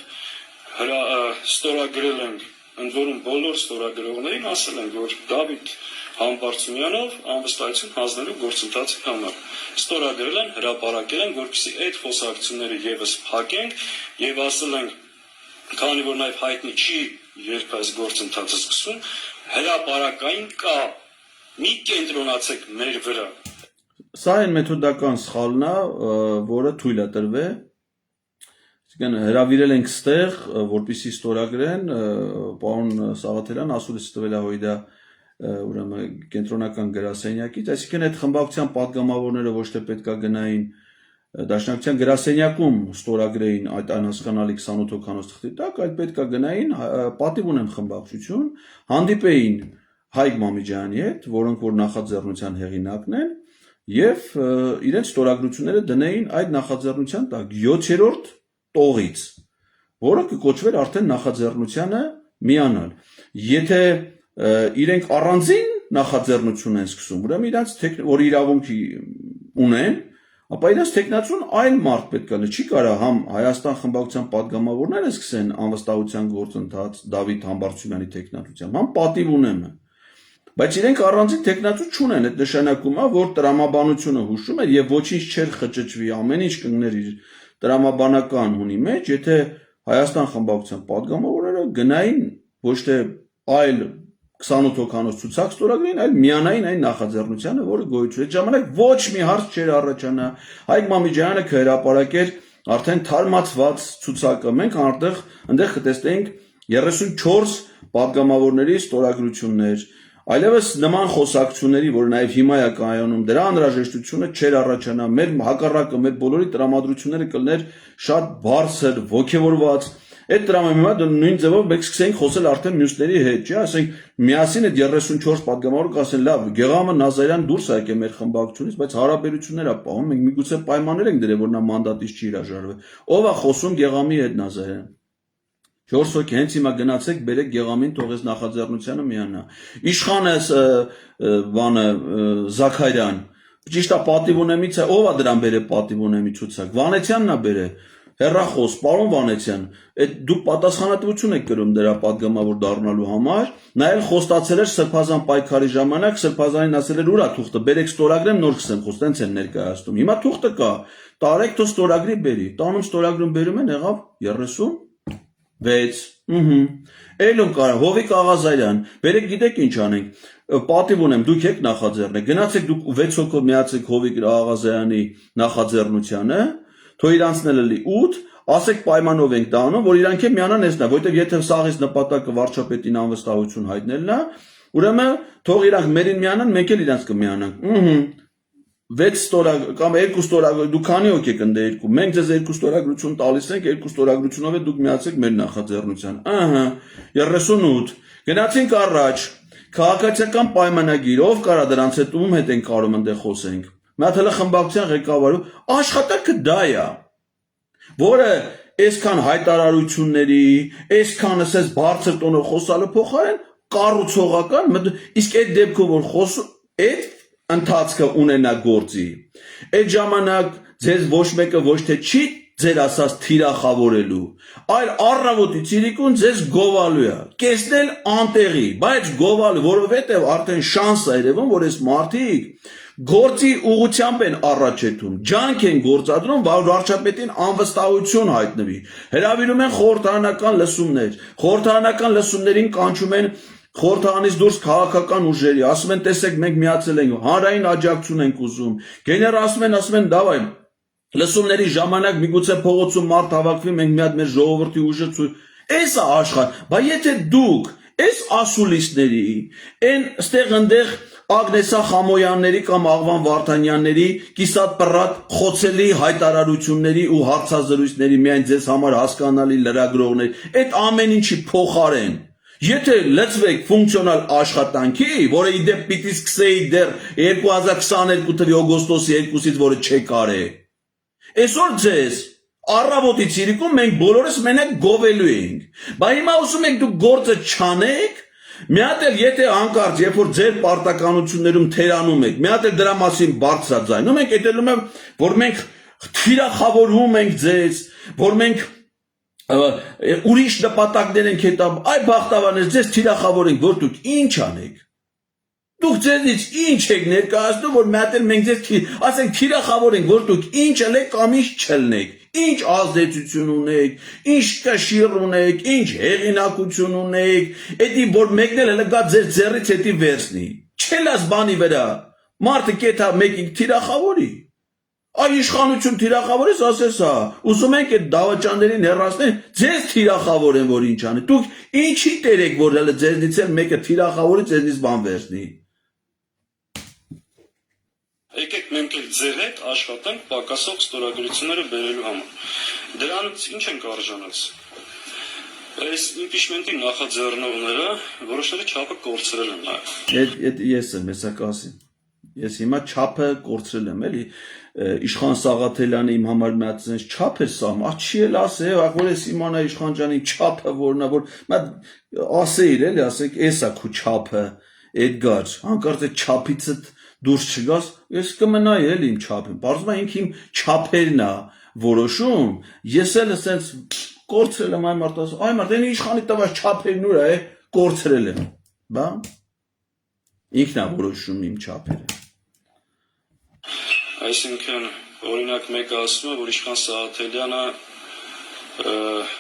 S2: ստորագրել ենք, ընդ որում բոլոր ստորագրողներին ասել ենք, որ Դավիթ Համբարձումյանով անվստահություն հանձնելու գործընթացի համար ստորագրել են, հրապարակել են, որպեսզի այդ խոսակցությունները եւս փակենք եւ ասել ենք, քանի որ նաեւ հայտնի չի երբ այս գործընթացը սկսում, հրապարակային կա, մի կենտրոնացեք մեր վրա։
S1: Սա այն մեթոդական սխալն է, որը թույլ է տրվել։ Այսինքն հրավիրել ենք ստեղ, որպեսզի ստորագրեն, պարոն Սաղաթելյան ասուլիս տվել է հույդա ուրեմն կենտրոնական գրասենյակից, այսինքն այդ խմբակցության падգամավորները ոչ թե պետքա գնային Դաշնակցության գրասենյակում ստորագրեին այդ անհասկանալի 28 հոգանոց թղթի տակ, այլ պետքա գնային պատիվ ունեմ խմբակցություն, հանդիպեին Հայկ Մամիջյանի հետ, որոնք որ նախաձեռնության հեղինակն են, եւ իրենց ստորագրությունները դնեին այդ նախաձեռնության տակ 7-րդ տողից, որը կկոչվեր արդեն նախաձեռնությանը միանալ։ Եթե իրենք առանձին նախաձեռնություն են սկսում, ուրեմն իրենց որ իրավունք ունեն, ապա իրենց տեխնացուն այլ մարդ պետք է լինի, չի կարա համ Հայաստան խմբակցության падգամավորները սկսեն անվստահության գործընթաց Դավիթ Համբարձումյանի տեխնատությամբ, համ պատիվ ունեմ է։ Բայց իրենք առանձին տեխնացու չունեն, այդ նշանակում է, որ տրամաբանությունը հուշում էր եւ ոչինչ չէր խճճվի, ամեն ինչ կգներ իր տրամաբանական հունի մեջ, եթե Հայաստան խմբակցության падգամավորները գնային ոչ թե այլ 28 հոգանոց ցուցակ ստորագրին, այլ միանային այն նախաձեռնությանը, որը գոյություն է։ Այդ ժամանակ ոչ մի հարց չէր առաջանա։ Հայկ Մամիջյանը կհրապարակեր արդեն թարմացված ցուցակը։ Մենք այնտեղ կտեսնեինք 34 падգամավորների ստորագրություններ։ Այլևս նման խոսակցությունների, որ նաև հիմա է կայանում, դրա անհրաժեշտությունը չէր առաջանա։ Մեր հակառակը, մեր բոլորի տրամադրությունները կլներ շատ բարձր, ոգևորված։ Այդ դրամը հիմա նույն ձևով մենք սկսենք խոսել արդեն մյուսների հետ, չէ՞, ասենք միասին այդ 34 падգամավորը կասեն, լավ, Գեղամը Նազարյան դուրս եկե մեր խմբակցությունից, բայց հարաբերություններ է պահում, մենք միգուցե պայմաններ ենք դրել, որ նա մանդատից չի հրաժարվել։ Ով է խոսում Գեղամի հետ Նազարյան։ 4 հոգի հենց հիմա գնացեք, բերեք Գեղամին, թողեց նախաձեռնությանը միանա։ Իշխանես բանը Զաքարյան, ճիշտ է պատիվ ունեմից է, ով է դրան բերել պատիվ ունեմի ցուցակ։ Վանեցյանն է բերել։ Հեռախոս, պարոն Վանեցյան, այդ դուք պատասխանատվություն եք կրում դրա падգամավոր դառնալու համար, նա էլ խոստացել էր Սրբազան պայքարի ժամանակ, Սրբազանին ասել էր՝ ուրա թուղթը, բերեք ստորագրեմ, նոր կսեմ խոս, տենց են ներկայացնում։ Հիմա թուղթը կա, տարեք թող ստորագրի բերի։ Տանում ստորագրում բերում են, եղավ 36։ Էլում կարա, Հովիկ Աղազարյան, բերեք գիտեք ինչ անենք, պատիվ ունեմ, դուք եք նախաձեռնեք, գնացեք դուք 6 հոգով միացեք Հովիկ Աղազարյանի նախաձեռնությանը, թող իրանցնել էլի 8, ասեք պայմանով ենք տանում, որ իրանք է միանան էսնա, որովհետև եթե սաղից նպատակը վարչապետին անվստահություն հայտնելն է, ուրեմն թող իրանք մերին միանան, մենք էլ իրանք կմիանանք։ 6 ստորագրություն կամ 2 ստորագրություն, դուք քանի հոգի եք ընդ 2, մենք ձեզ 2 ստորագրություն տալիս ենք, 2 ստորագրությունով է դուք միացեք մեր նախաձեռնության։ 38։ Գնացինք առաջ, քաղաքացիական պայմանագիր, ով կարա դրանց հետ ում հետ են կարող այնտեղ խոսենք։ Մի հատ հələ խմբակցության ղեկավարը աշխատանքը դա է, որը այսքան հայտարարությունների, այսքան ասես բարձր տոնով խոսալու փոխարեն կառուցողական, իսկ այդ դեպքում որ այդ ընթացքը ունենա գործի, այդ ժամանակ ձեզ ոչ մեկը ոչ թե չի ձեր ասած թիրախավորելու, այլ առավոտի ցիրիկուն ձեզ գովալու է, կեսնել անտեղի, բայց գովալու, որովհետև արդեն շանս է երևում, որ այս մարդիկ գործի ուղղությամբ են առաջեթում, ջանք են գործադրում, որ վարչապետին անվստահություն հայտնվի, հրավիրում են խորհրդարանական լսումներ, խորհրդարանական լսումներին կանչում են խորհրդարանից դուրս քաղաքական ուժերի, ասում են տեսեք մենք միացել ենք, հանրային աջակցություն ենք ուզում, գեներալ ասում են դավայ լսումների ժամանակ միգուցե փողոցում մարդ հավաքվի, մենք մի հատ մեր ժողովրդի ուժը այս է աշխարհ, բայց եթե դուք այս ասուլիսների, այն ստեղ ընդեղ Ագնեսա Խամոյանների կամ Աղվան Վարդանյանների կիսատ պռատ խոցելի հայտարարությունների ու հարցազրույցների միայն ձեզ համար հասկանալի լրագրողներ, այդ ամեն ինչի փոխարեն Եթե լծվեք ֆունկցիոնալ աշխատանքի, որը իդեպ պիտի սկսեի դեռ 2022 թվականի օգոստոսի 2-ից, որը չեք արել, այսօր ձեզ առավոտի ցիրիկում մենք բոլորս մենակ գովելու ենք, բայց հիմա ուզում եք դուք գործը չանեք, մի հատ էլ եթե հանկարծ, երբ որ ձեր պարտականություններում թերանում եք, մի հատ էլ դրա մասին բարձրաձայնում եք, այդելում է, որ մենք թիրախավորում ենք ձեզ, որ մենք ուրիշ նպատակներ ենք հետապ, այ բախտավանես ձեզ թիրախավորենք, որ դուք ինչ անեք, դուք ձեզից ինչ եք ներկայացնում, որ մի հատ էլ մենք ձեզ ասենք թիրախավորենք, որ դուք ինչ ելեք կամ ինչ չլնեք, ինչ ազդեցություն ունեք, ինչ կշիռ ունեք, ինչ հեղինակություն ունեք, էդի որ մեկն էլ գա ձեր ձեռից հետի վերցնի, չելաս բանի վրա, մարդը կեթա մեկին թիրախավորի, այ իշխանություն թիրախավորես, ասես հա, ուզում ենք այդ դավաճաններին հեռացնել, ձեզ թիրախավորեն, որ ինչ անի, դուք ինչի տեր եք, որ հələ ձեզնից էլ մեկը թիրախավորի, ձեզնից բան վերցնի։
S2: Եկեք մենք էլ ձեր հետ աշխատենք պակասող ստորագրությունները բերելու համար։ Դրանից ինչ ենք արժանացել։ Այս impeachment-ի նախաձեռնողները որոշների չափը կորցրել են նաև։
S1: Ես եմ, հեսա կասեմ։ Ես հիմա չափը կորցրել եմ, էլի Իշխան Սաղաթելյանը իմ համար մի հատ sense չափ էր սամ, չի էլ ասե, որ ես իմանա Իշխան ջանի չափը որն է, որ ասեիր էլի, ասեք, էսա քու չափը, Էդգար, հանկարծ այդ չափիցդ դուրս չգաս, ես կմնայի էլ իմ չափին, պարզվում է ինքը իմ չափերն է որոշում, ես էլ sense կորցրել եմ այն մարդ, այ մարդ, այն իշխանի տված չափերն ուր է, կորցրել եմ, բա, ինքն է որոշում իմ չափերը։
S2: Այսինքն, օրինակ մեկը ասում է, որ Իշխան Սաղաթելյանը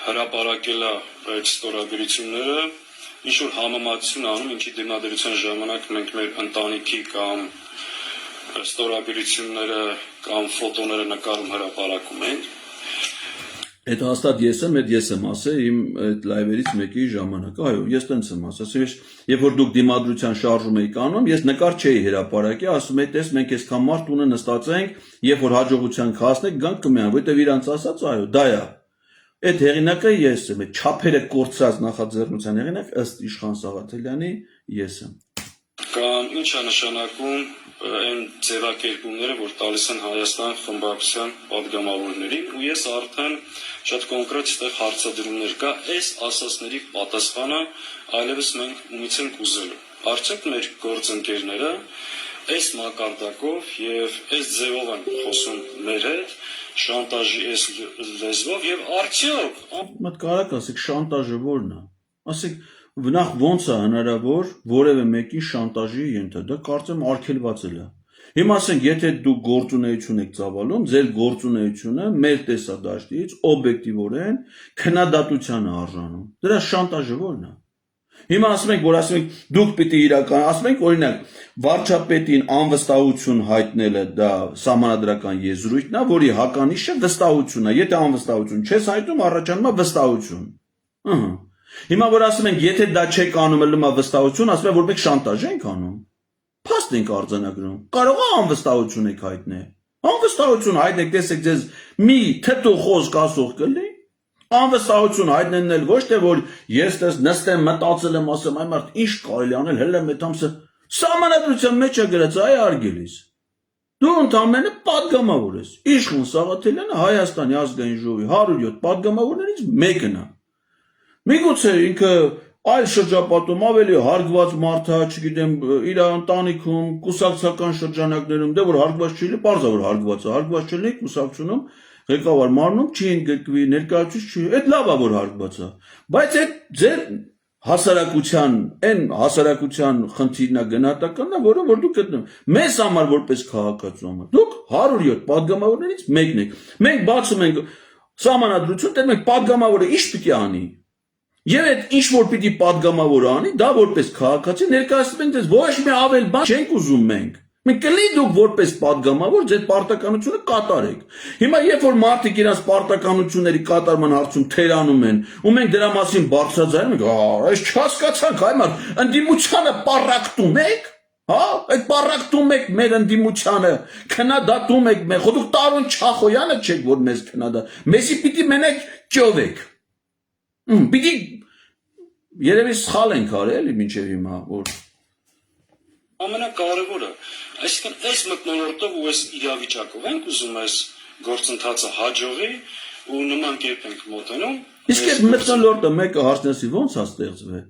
S2: հրապարակել է այդ ստորագրությունները, ինչ-որ համեմատություն անում, ինչի դիմադրության ժամանակ մենք մեր ընտանիքի կամ ստորագրությունները կամ ֆոտոները նկարում հրապարակում ենք։
S1: Այդ հաստատ ես եմ ասել իմ այդ լայվերից մեկի ժամանակ, այո, ես տենց եմ ասել, երբ որ դուք դիմադրության շարժում եք անում, ես նկար չէի հրապարակի, ասում եի, տես մենք այսքան մարդ ունը նստած ենք, երբ որ հաջողության կհասնենք, գանք կմիանք, որտեվ իրանց ասած, այո, դա է։ Այդ հեղինակը ես եմ, այդ չափերը կորցրած նախաձեռնության հեղինակ ըստ Իշխան Սաղաթելյանի ես եմ։
S2: Կամ ինչ է նշանակում այն ձևակերպումները, որ տալիս են Հայաստան խմբակցության պատգամավորներին, ու ես արդեն շատ կոնկրետ այդտեղ հարցադրումներ կա, այս ասածների պատասխանը այլևս մենք ումից ենք ուզելու։ Արդյոք մեր գործընկերները այս մակարդակով եւ այս ձևով են խոսում մեր հետ, շանտաժի այս լեզվով եւ արդյոք
S1: Մտ կարակ ասեք շանտաժը ո՞րն է։ Ասեք Նախ ոնց է հնարավոր որևէ մեկի շանտաժի ենթադրել, դա կարծեմ արգելված է։ Հիմա ասենք, եթե դուք գործունեություն եք ծավալում, ձեր գործունեությունը մեր տեսադաշտից օբյեկտիվորեն քննադատության է արժանում։ Դրա շանտաժը ո՞րն է։ Հիմա ասում եք, որ ասում եք, դուք պիտի իրական, ասում եք, օրինակ, վարչապետին անվստահություն հայտնելը դա սահմանադրական եզրույթն է, որի հականիշը վստահությունն է։ Եթե անվստահություն չես հայտնում, առաջանում է վստահություն։ Ահա Հիմա որ ասում ենք, եթե դա չեք անում, ելնում է վստահություն, ասում են, որ մենք շանտաժ ենք անում։ Փաստ ենք արձանագրում։ Կարող է անվստահություն եք հայտնել։ Անվստահություն հայտնեք, տեսեք ձեզ մի թթու խոսք ասող կլի։ Անվստահություն հայտնելն էլ ոչ թե որ ես դες նստեմ մտածել եմ, ասեմ, այ մարդ, ինչ կարելի անել, հենց այդ ամսը սահմանադրության մեջ է գրած, այ արգելիս։ Դու ընդամենը պատգամավոր ես։ Իշխուն Սաղաթելյանը Հայաստանի ազգային ժողովի 107 պատգամավորներից մեկն է։ Միգուցե ինքը այլ շրջապատում ավելի հարգված մարդ է, չգիտեմ, իր ընտանիքում, կուսակցական շրջանակներում, դե որ հարգված չի լինի, պարզավոր հարգված է, հարգված չլինի կուսակցությունում, ղեկավար մարմնում չի ընդգրկվի, ներկայացուցիչ չի, այդ լավ է որ հարգված է։ Բայց այդ ձեր հասարակության խնդիրն է գնահատականն է, որը որ դուք գտնում։ Մեզ համար որպես քաղաքացու համար, դուք 107 պատգամավորներից մեկն եք։ Մենք բացում ենք սահմանադրություն, դեռ մենք պատգամավորը ինչ պիտի անի։ Եվ այդ ինչ որ պիտի պատգամավորը անի, դա որպես քաղաքացի ներկայացնում ենք դες ոչ մի ավել բան չենք ուզում մենք։ Մենք կլի դուք որպես պատգամավոր ձեր պարտականությունը կատարեք։ Հիմա երբ որ մարդիկ իրենց պարտականությունների կատարման հարցում թերանում են, ու մենք դրա մասին բարձրաձայնում ենք, այս չհասկացանք, այ մարդ, ընդդիմությանը պարակտում եք, հա, այդ պարակտում եք մեր ընդդիմությանը, քննադատում եք մեր, դուք Տարոն Չախոյանը չեք, որ մեզ քննադա, մեզի պիտի մենակ ճովեք։ Պիտի երևի սխալ ենք արել էլի մինչև հիմա, որ
S2: ամենակարևորը, այսինքն այս մթնոլորտով ու այս իրավիճակով ենք ուզում այս գործընթացը հաջողի ու նման կերպ ենք մոտենում։
S1: Իսկ այդ մթնոլորտը մեկը հարցնեսի ոնց է ստեղծվել։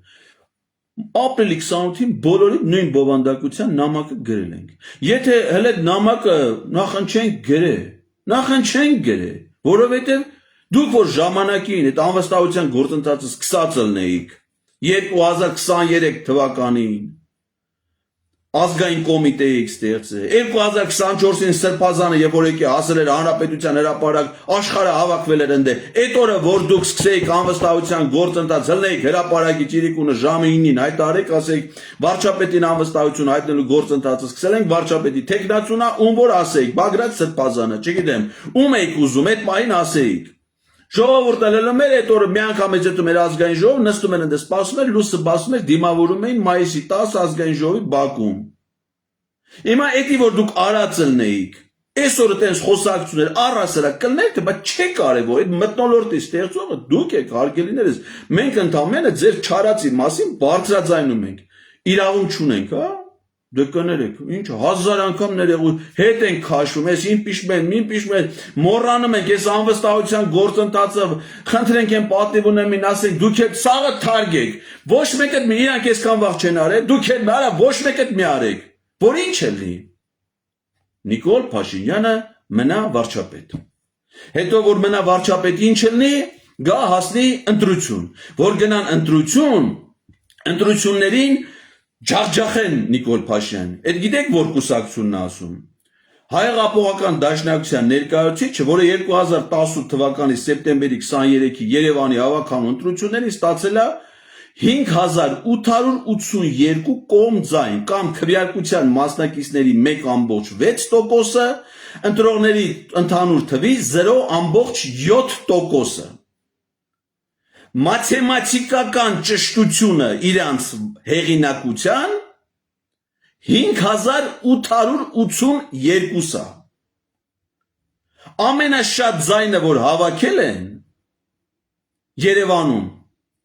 S1: Ապրիլի 28-ին բոլորի նույն բովանդակության նամակը գրել ենք։ Եթե հələ նամակը նախընչենք գրե, որովհետև դուք որ ժամանակին այդ անվստահության գործընթացը սկսած ելնեիք 2023 թվականին ազգային կոմիտե եք ստեղծել 2024-ին Սրբազանը երբ որ եկի հասել էր հանրապետության հրապարակ աշխարհը հավաքվել էր ընդ այդ օրը որ դուք սկսեիք անվստահության գործընթաց հլնեիք հրապարակի ճիրիկունը ժամը 9-ին հայտարարեք ասեիք վարչապետին անվստահություն հայտնելու գործընթացը սկսել ենք վարչապետի տեխնացունա ում որ ասեիք Բագրատ Սրբազանը չգիտեմ ում եք ուզում այդ պահին ասեիք Ժողովուրդը լելում էր այդ օրը մի անգամ եջետում էր ազգային ժողով, նստում են ընդ սպասում էր, լույսը բացում էր, դիմավորում էին մայիսի 10 ազգային ժողովի բակում։ Հիմա էդի որ դուք արած ելնեիք, այսօր այդպես խոսակցություններ առասարակ կլներ, թե բայց չէ կարևոր, այդ մթնոլորտի ստեղծողը դուք եք հարգելիներս, մենք ընդամենը ձեր չարացի մասին բարձրաձայնում ենք։ Իրավունք չունենք, հա։ Դե կներեք, ինչ 1000 անգամ ներեղու հետ են քաշում, այս impeachment, մոռանում ենք, այս անվստահության գործընթացը, խնդրենք են պատիվ ունեմին, ասենք, դուք եք սաղը թարգեք, ոչ մեկը իրանք այսքան վաղ չեն արել, դուք եք արա, ոչ մեկը մի արեք, որ ինչ է լինի։ Նիկոլ Փաշինյանը մնա վարչապետ։ Հետո որ մնա վարչապետ ինչ լինի, գա հասնի ընտրություն, որ գնան ընտրություններին Ջախջախեն Նիկոլ Փաշինյան, այդ գիտեք որ կուսակցությունն է ասում։ Հայեղապողական դաշնակցության ներկայացուցիչը, որը 2018 թվականի սեպտեմբերի 23-ի Երևանի հավաքական ընտրություններին ստացել է 5882 կողմձայն կամ քվեարկության մասնակիցների 1.6%-ը, ընտրողների ընդհանուր թվի 0.7%-ը։ Մաթեմատիկական ճշտությունը իրանց հեղինակության 5882-ը։ Ամենաշատ ձայնը որ հավաքել են Երևանում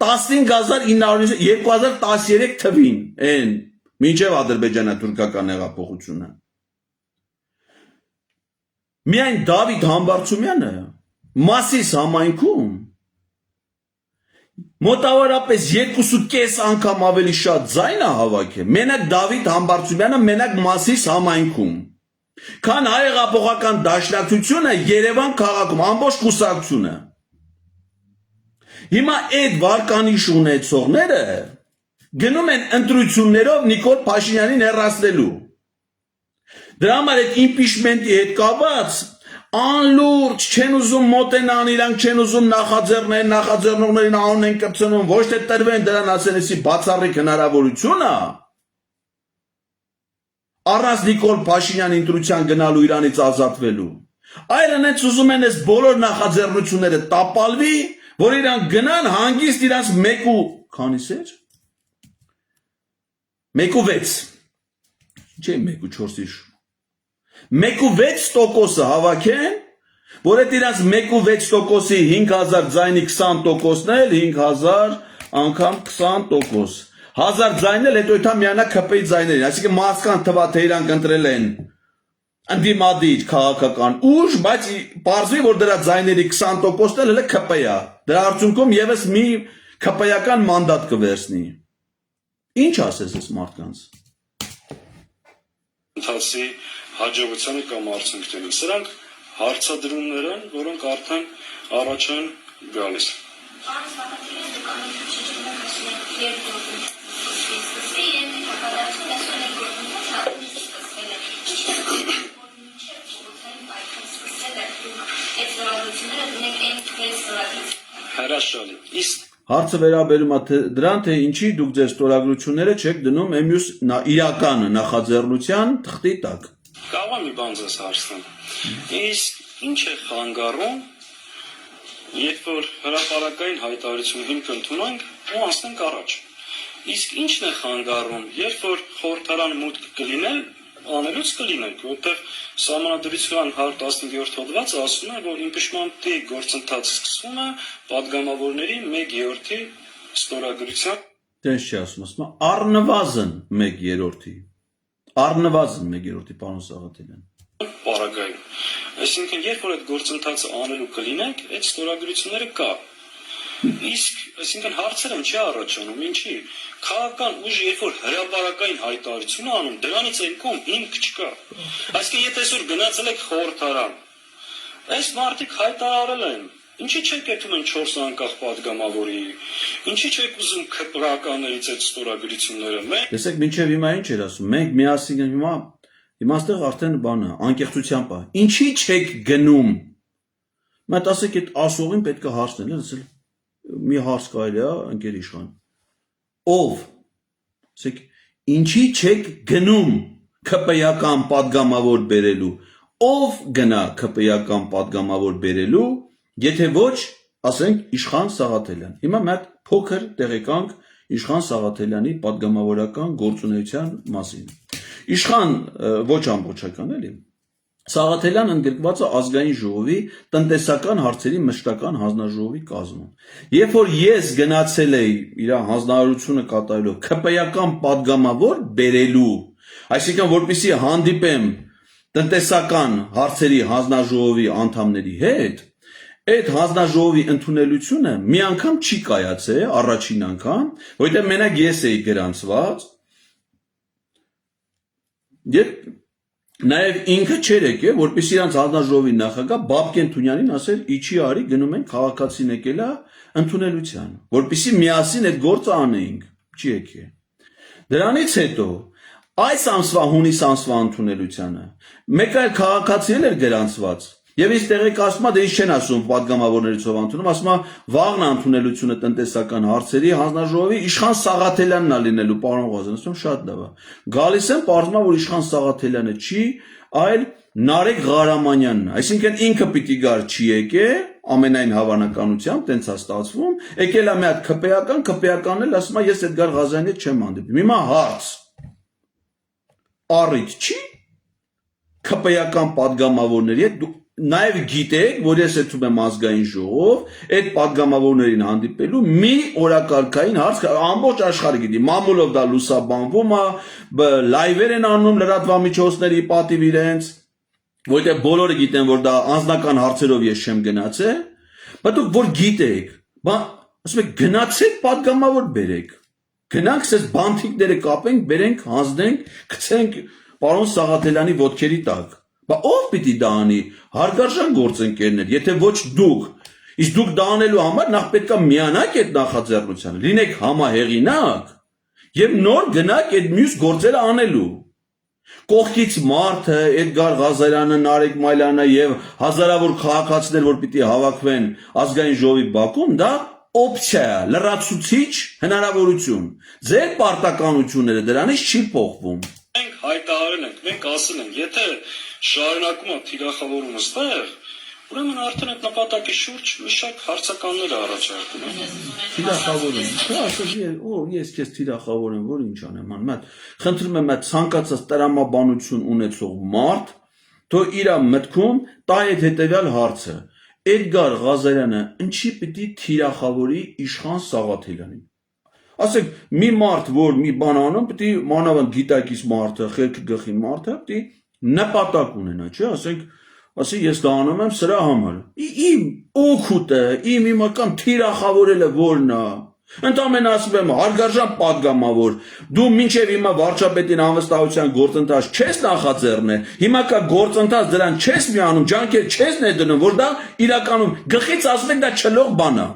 S1: 15900 2013 թվին են մինչև ադրբեջանա-թուրքական հեղափոխությունը։ Միայն Դավիթ Համբարձումյանը Մասիս համայնքում մոտավորապես 2.5 անգամ ավելի շատ ձայն է հավաքել, մենակ Դավիթ Համբարձումյանը մենակ Մասիս համայնքում, քան հայեղապողական դաշնակցությունը Երևան քաղաքում, ամբողջ կուսակցությունը։ Հիմա այդ վարկանիշ ունեցողները գնում են ընտրություններով Նիկոլ Փաշինյանին հեռացնելու։ Դրա համար այդ impeachment-ի հետ կապված անլուրջ չեն ուզում մոտենան, իրանք չեն ուզում նախաձեռնողներին անուն են կպցնում, ոչ թե տրվեն դրան ասենեսի բացառիկ հնարավորությունը, առանց Նիկոլ Փաշինյանի ընտրության գնալու իրանից ազատվելու, այլ հենց ուզում են այս բոլոր նախաձեռնությունները տապալվի, որ իրանք գնան հանգիստ իրանց 1.6% հավաքեն, որ այդ իրանց 1.6%-ի 5000 ձայնի 20%-ն էլ 5000 անգամ 20%, 1000 ձայնել հետո իթա միանա ԿՊ-ի ձայներին, այսինքն մարդկան թվա թե իրանք ընտրել են ընդդիմադիր քաղաքական ուժ, բայց պարզվի, որ դրա ձայների 20%-ն էլ հələ ԿՊ-ա։ Դրա արդյունքում եւս մի ԿՊ-ական մանդատ կվերցնի։ Ինչ ասես այս մարդկանց։
S2: Ընթացի հաջողությանը կամ արդյունքներին։ Սրանք հարցադրումներ են, որոնք արդեն առաջ են գալիս։ Հրաշալի։ Իսկ
S1: Հարցը վերաբերում է դրան, թե ինչի դուք ձեր ստորագրությունները չեք դնում MUS իրական նախաձեռնության թղթի տակ։
S2: կարող եմ մի բան ձեզ հարցնեմ։ Իսկ ինչ է խանգարում, երբ որ հրապարակային հայտարարությունը հիմք ընդունենք ու անցնենք առաջ։ Իսկ ինչն է խանգարում, երբ որ խորհրդարան մուտք կլինել, անելուց կլինենք, որտեղ Սահմանադրության 115-րդ հոդվածը ասում է, որ impeachment-ի գործընթացը սկսվում է падգամավորների 1/3-ի ստորագրությամբ։
S1: Դες չի ասում, առնվազն 1/3-ի։ Առնվազն 1/3-ի, պարոն Սաղաթելյան։
S2: Պարագայում։ Այսինքն, երբ որ այդ գործընթացը անելու կլինենք, այդ ստորագրությունները կա։ Իսկ, այսինքն հարցեր են չի առաջանում, ինչի։ Քաղաքական ուժը երբ որ հրապարակային հայտարարություն անում, դրանից այն կողմ հիմք չկա։ Այսինքն, եթե այսօր գնացել եք խորհրդարան, այս մարդիկ հայտարարել են, ինչի չեք եթում են 4 անկախ падգամավորի, ինչի չեք ուզում ԿՊ-ականներից այդ ստորագրությունները։
S1: Տեսեք, մինչև հիմա ինչ էր ասում, մենք միասին հիմա այստեղ արդեն բանը, անկեղծությամբ է։ Ինչի չեք գնում։ Մենք ասեք այդ ասողին պետք է հարցնել, ասել մի հարց կարելի է, ընկեր իշխան։ Ով։ Ասեք, ինչի չեք գնում ԿՊ-ական падգամավոր բերելու։ Ով գնա ԿՊ-ական падգամավոր բերելու, եթե ոչ, ասենք Իշխան Սաղաթելյան։ Հիմա մի հատ փոքր տեղեկանք Իշխան Սաղաթելյանի падգամավորական գործունեության մասին։ Իշխան ոչ ամբողջական էլի։ Սաղաթելյան ընդգրկված է ազգային ժողովի տնտեսական հարցերի մշտական հանձնաժողովի կազմում։ Երբ որ ես գնացել էի իր հանձնարարությունը կատարելով ԿՊ-ական падգամավոր բերելու, այսինքն որպեսզի հանդիպեմ տնտեսական հարցերի հանձնաժողովի անդամների հետ, այդ հանձնաժողովի ընդունելությունը մի անգամ չի կայացել, առաջին անգամ, որտեղ մենակ ես էի գրանցված։ Երբ նաև ինքը չէր եկել, որպեսզի իրանց հանձնաժողովի նախագահ Բաբկեն Թունյանին ասել, իջի արի գնում ենք քաղաքացին եկել է ընդունելության, որպեսզի միասին այդ գործը անեինք, չի եկել։ Դրանից հետո այս ամսվա հունիս ամսվա ընդունելությանը մեկ այլ քաղաքացի էր գրանցված։ Եվ ինձ տեղեկացնում է, դե ինչ չեն ասում падգամավորներից ով ընդունում, ասում է վաղն ընդունելությունը տնտեսական հարցերի հանձնաժողովի Իշխան Սաղաթելյանն է լինելու, պարոն Ղազարյան, ասում շատ լավ է։ Գալիս եմ, պարզվում է, որ Իշխան Սաղաթելյանը չի, այլ Նարեկ Ղարամանյանն է։ Այսինքն ինքը պիտի գար չի եկե, ամենայն հավանականությամբ տենց է ստացվում, եկել է մի հատ ԿՊ-ականն էլ ասում է, ես Էդգար Ղազարյանի հետ չեմ հանդիպում։ Հիմա հարց։ Առիթ չի ԿՊ-ական падգամավորների հետ Նաև գիտեք, որ ես եթում եմ ազգային ժողով, այդ падգամավորներին հանդիպելու մի օրակարգային հարց, ամբողջ աշխարհը գիտի, մամուլով դա լուսաբանվում է, լայվեր են անում լրատվամիջոցների պատիվ իրենց, որտեղ բոլորը գիտեն, որ դա անձնական հարցերով ես չեմ գնացել, բայց դուք որ գիտեք, ասում եք գնացեք падգամավոր բերեք, գնանք սես բանթիկները կապենք, բերենք, հանձնենք, գցենք պարոն Սաղաթելյանի ոտքերի տակ։ Բա ով պիտի դա անի, հարգարժան գործընկերներ, եթե ոչ դուք, իսկ դուք դա անելու համար նախ պետք է միանաք այդ նախաձեռնությանը, լինեք համահեղինակ եւ նոր գնաք այդ մյուս գործերը անելու։ Կողքից մարդը, Էդգար Ղազարյանը, Նարեկ Մայլյանը եւ հազարավոր քաղաքացիներ, որ պիտի հավաքվեն ազգային ժողովի բակում, դա օպցիա է, լրացուցիչ հնարավորություն։ Ձեր պարտականությունները դրանից չի փոխվում։
S2: Մենք հայտարարել ենք, մենք ասել ենք, եթե շարունակում է թիրախավորումը ստեղ, ուրեմն արդեն այդ նպատակի շուրջ մի շարք հարցականներ առաջարկում են։
S1: Թիրախավորում։ Ես քեզ թիրախավորեմ, որ ինչ անեմ, ման։ Խնդրում եմ այդ ցանկացած տրամաբանություն ունեցող մարդ, թող իր մտքում տա այդ հետևյալ հարցը. Էդգար Ղազարյանը ինչի պիտի թիրախավորի Իշխան Սաղաթելյանին։ Ասեք, մի մարդ, որ մի բան անում, պիտի մանավանդ գիտակից մարդը, խելքի գլխի մարդը, պիտի նպատակ ունենա, չէ, ասի ես դա անում եմ սրա համար։ Իմ օգուտը, իմ իմական թիրախավորելը որն է։ Ընդամենը ասում եմ հարգարժան պատգամավոր, դու մինչև հիմա վարչապետին անվստահության գործընթաց չես նախաձեռնել, հիմա կա գործընթաց դրան չես միանում, ջանքեր չես ներդնում, որ դա իրականում գլխից ասում են դա չլող բան է։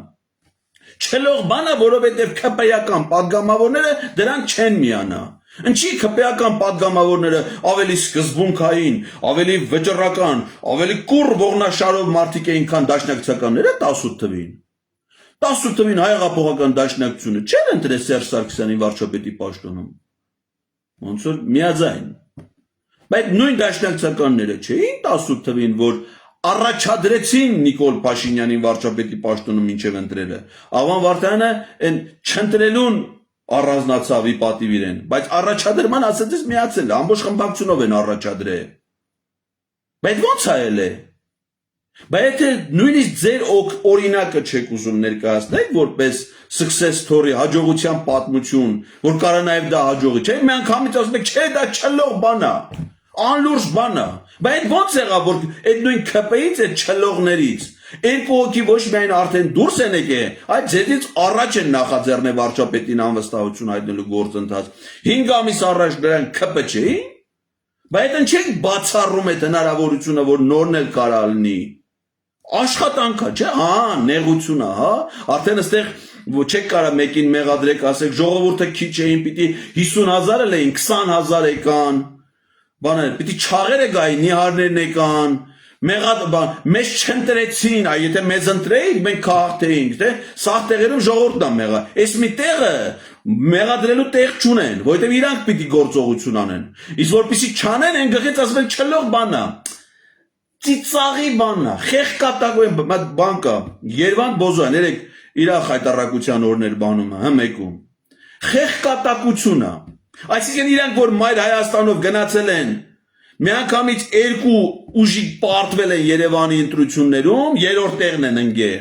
S1: Չլող բան է, որովհետև ԿՊ-ական պատգամավորները դրան չեն միանա։ Ինչի ԿՊ-ական պատգամավորները ավելի սկզբունքային, ավելի վճռական, ավելի կուռ ողնաշարով մարդիկ էին, քան դաշնակցականները 18 թվին։ 18 թվին հայեղափոխական դաշնակցությունը չէր ընտրել Սերժ Սարգսյանին վարչապետի պաշտոնում։ Ոնց որ միաձայն։ Բայց նույն դաշնակցականները չէին 18 թվին, որ առաջադրեցին Նիկոլ Փաշինյանին վարչապետի պաշտոնում մինչև ընտրելը։ Աղվան Վարդյանը այն չընտրելուն առանձնացավ ի պատիվ իրեն, բայց առաջադրման ասածից միացել, ամբողջ խմբակցությունով են առաջադրել։ Բայց ո՞նց է ելե։ Բայց եթե նույնիսկ ձեր օրինակը չեք ուզում ներկայացնել որպես success story, հաջողության պատմություն, որ կարա նաև դա հաջողի, չէ՞, մի անգամից ասում եք, չէ, դա չլող բան է, անլուրջ բան է։ Բայց ո՞նց եղավ, որ այդ նույն ԿՊ-ից, այդ չլողներից երկու հոգի ոչ միայն արդեն դուրս են եկել, այլ ձեզից առաջ են նախաձեռնել վարչապետին անվստահություն հայտնելու գործընթաց։ 5 ամիս առաջ նրանք ԿՊ չէին։ Բայց այդ չեք բացառում այդ հնարավորությունը, որ նորն էլ կարա լինի։ Աշխատանք է, չէ՞, հա, նեղություն է, հա։ Արդեն այստեղ չեք կարա մեկին մեղադրեք, ասեք ժողովուրդը քիչ էին, պիտի 50,000 էլ էին, 20,000 եկան։ Բանը, պիտի չաղերը գային, նիհարներն եկան, մեզ չընտրեցին, եթե մեզ ընտրեինք, մենք քաղաքթեինք, թե սաղ տեղերում ժողովուրդն է մեղա, այս մի տեղը մեղադրելու տեղ չունեն, որովհետև իրանք պիտի գործողություն անեն, իսկ որպեսզի չանեն, են գլխից ասում են չլող բան է, ծիծաղի բան է, խեղկատակույն բան կա, Երվանդ Բոզոյան, երեք իր խայտառակության օրներ բանում է, մեկում, խեղկատակություն է։ Այսինքն իրանք, որ Մայր Հայաստանով գնացել են, միանգամից երկու ուժիկ պարտվել են Երևանի ընտրություններում, երրորդ տեղն են ընկել։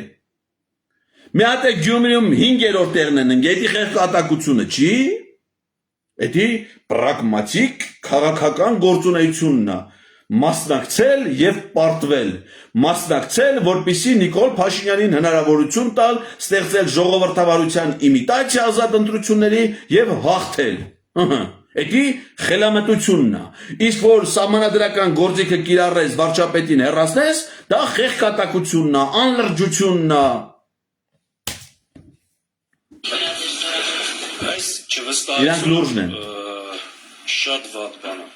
S1: Մի հատ է Գյումրիում 5-րդ տեղն են ընկել, դա խեղկատակությունը չի։ Դա պրագմատիկ քաղաքական գործունեությունն է։ Մասնակցել եւ պարտվել, մասնակցել, որպեսզի Նիկոլ Փաշինյանին հնարավորություն տալ ստեղծել ժողովրդավարության իմիտացիա ազատ ընտրությունների եւ հաղթել։ Էդի խելամտությունն է։ Իսկ որ սահմանադրական գործիքը կիրառես վարչապետին հեռացնես, դա խեղկատակությունն է, անլրջությունն է։
S2: Այս
S1: Իրանք լուրջ են։
S2: Շատ վատ բան է։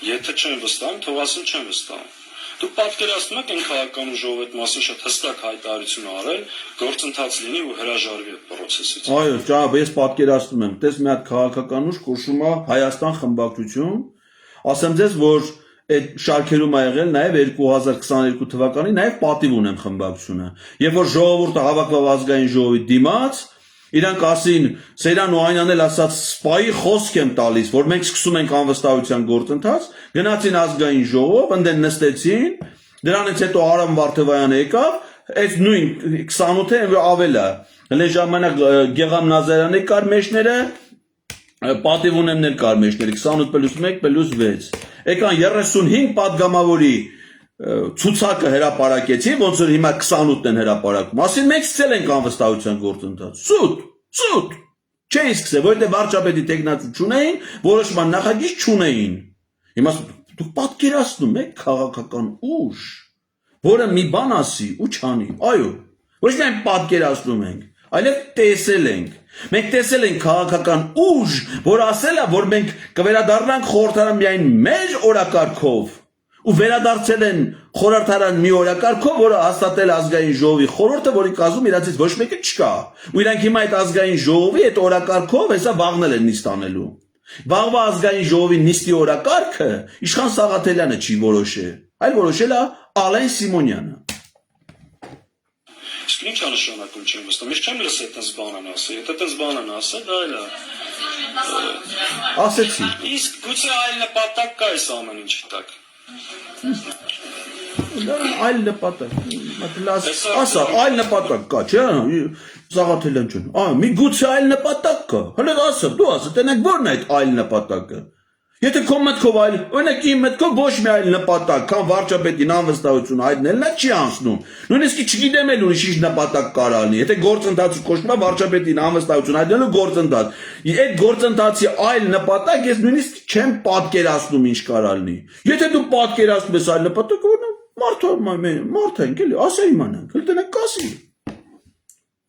S2: Եթե չեն վստահում, թող ասեն չեն վստահում։ Դուք պատկերացնում եք այն քաղաքական ժողովի այդ մասին շատ հստակ հայտարարություն արել, գործընթաց լինի ու հրաժարվի այդ process-ից։
S1: Այո, ճավ, ես պատկերացնում եմ, տես մի հատ քաղաքական ուժ կոչվում է Հայաստան խմբակցություն, ասեմ ձեզ, որ այդ շարքերում ա եղել նաև 2022 թվականին նաև պատիվ ունեմ խմբակցությունը։ Երբ որ ժողովուրդը հավաքվավ ազգային ժողովի դիմաց, իրանք ասին, Սեյրան Օհանյանն էլ ասաց սպայի խոսք եմ տալիս, որ մենք սկսում ենք անվստահության գործընթաց, գնացին ազգային ժողով, ընդեն նստեցին, դրանից հետո Արամ Վարդևայանը եկավ, այս նույն 28-ը ավելա, հենց ժամանակ Գեգամ Նազարյանը կար մեջները, պատիվ ունեմներ կար մեջները, 28+1+6, եկան 35 պատգամավորի ցուցակը հրապարակեցի, ոնց որ հիմա 28-ն են հրապարակում, ասին մենք սկսել ենք անվստահության գործընթաց, սուտ, չէին սկսել, որովհետև վարչապետի տեխնացու չունեին, որոշման նախագիծ չունեին, հիմա դուք պատկերացնում եք քաղաքական ուժ, որը մի բան ասի ու չանի, այո, ոչ միայն պատկերացնում ենք, այլև տեսել ենք, մենք տեսել ենք քաղաքական ուժ, որ ասել է, որ մենք կվերադառնանք խորհրդարան միայն մեր օրակարգով, ու վերադարձել են խորհրդարան մի օրակարգով, որը հաստատել ազգային ժողովի խորհուրդը, որի կազմում իրացից ոչ մեկը չկա։ Ու իրանք հիմա այդ ազգային ժողովի այդ օրակարգով հեսա վաղնել են նիստ անելու։ Վաղվա ազգային ժողովի նիստի օրակարգը Իշխան Սաղաթելյանը չի որոշել, այլ որոշել է Ալեն Սիմոնյանը։
S2: Իսկ ինչ է նշանակում չեմ վստահում։ Ես չեմ լսել այդպես բանան ասել։ Եթե այդպես բանան ասել, դա էլ է։
S1: Ասեցի։
S2: Իսկ գուցե այլ նպատակ կա այս ամեն ինչի տակ։
S1: Այլ նպատակ, ասա, այլ նպատակ կա, չէ, Սաղաթելյան ջան, մի գուցե այլ նպատակ կա, հələ ասա, դու ասա, տենեք որն է այդ այլ նպատակը, Եթե քո մտքով այլ, օրինակ իմ մտքով ոչ մի այլ նպատակ, քան վարչապետին անվստահություն հայտնելն է, չի անցնում։ Նույնիսկ չգիտեմ էլ ուրիշ ինչ նպատակ կարա լինի։ Եթե գործընթացը կոչվում է վարչապետին անվստահություն հայտնելու գործընթաց, այդ գործընթացի այլ նպատակ ես նույնիսկ չեմ պատկերացնում ինչ կարա լինի։ Եթե դու պատկերացնում ես այլ նպատակ, մարդ ենք էլի, ասա իմանանք, հələ տնեք կասի։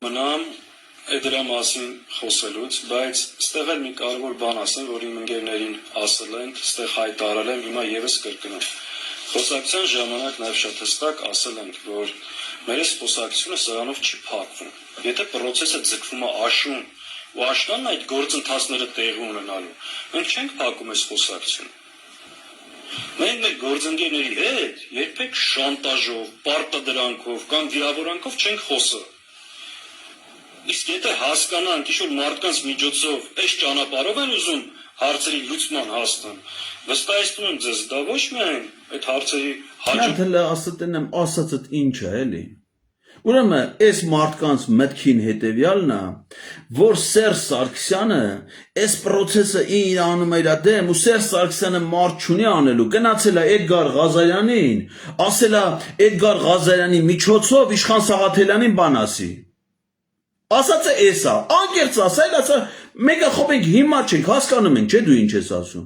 S2: Մնամ դրա մասին խոսելուց, բայց ստեղ էլ մի կարևոր բան ասեմ, որ իմ ընկերներին ասել են, ստեղ հայտարարել եմ, հիմա եւս կրկնեմ։ Խոսակցության ժամանակ նաև շատ հստակ ասել ենք, որ մեր խոսակցությունը սրանով չի փակվում։ Եթե process-ը ձգվում է աշուն, ու աշնանն այդ գործընթացները տեղի ունենալու, մենք չենք փակում այս խոսակցությունը։ Մենք մեր գործընկերների հետ երբեք շանտաժով, պարտադրանքով կամ վիրավորանքով չենք խոսել։ Իսկ եթե հասկանանք, ինչ-որ մարդկանց միջոցով այս ճանապարհով են ուզում հարցերի լուծման հասնեն, վստահեցնում եմ ձեզ, դա ոչ միայն այդ հարցերի
S1: Հաջողությունը ասածն եմ, ասածդ ինչ է, էլի։ Ուրեմն, այս մարդկանց մտքին հետևյալն է, որ Սերժ Սարգսյանը այս process-ը իր անում է իր դեմ, ու Սերժ Սարգսյանը մարդ չունի անելու, գնացել է Էդգար Ղազարյանին, ասել է Էդգար Ղազարյանի միջոցով Իշխան Սաղաթելյանին բան ասի։ Ասածը էսա, անկեղծ ասել, ասա, մեկը խոբ ենք հիմա չենք, հասկանում ենք, չէ դու ինչ ես ասում։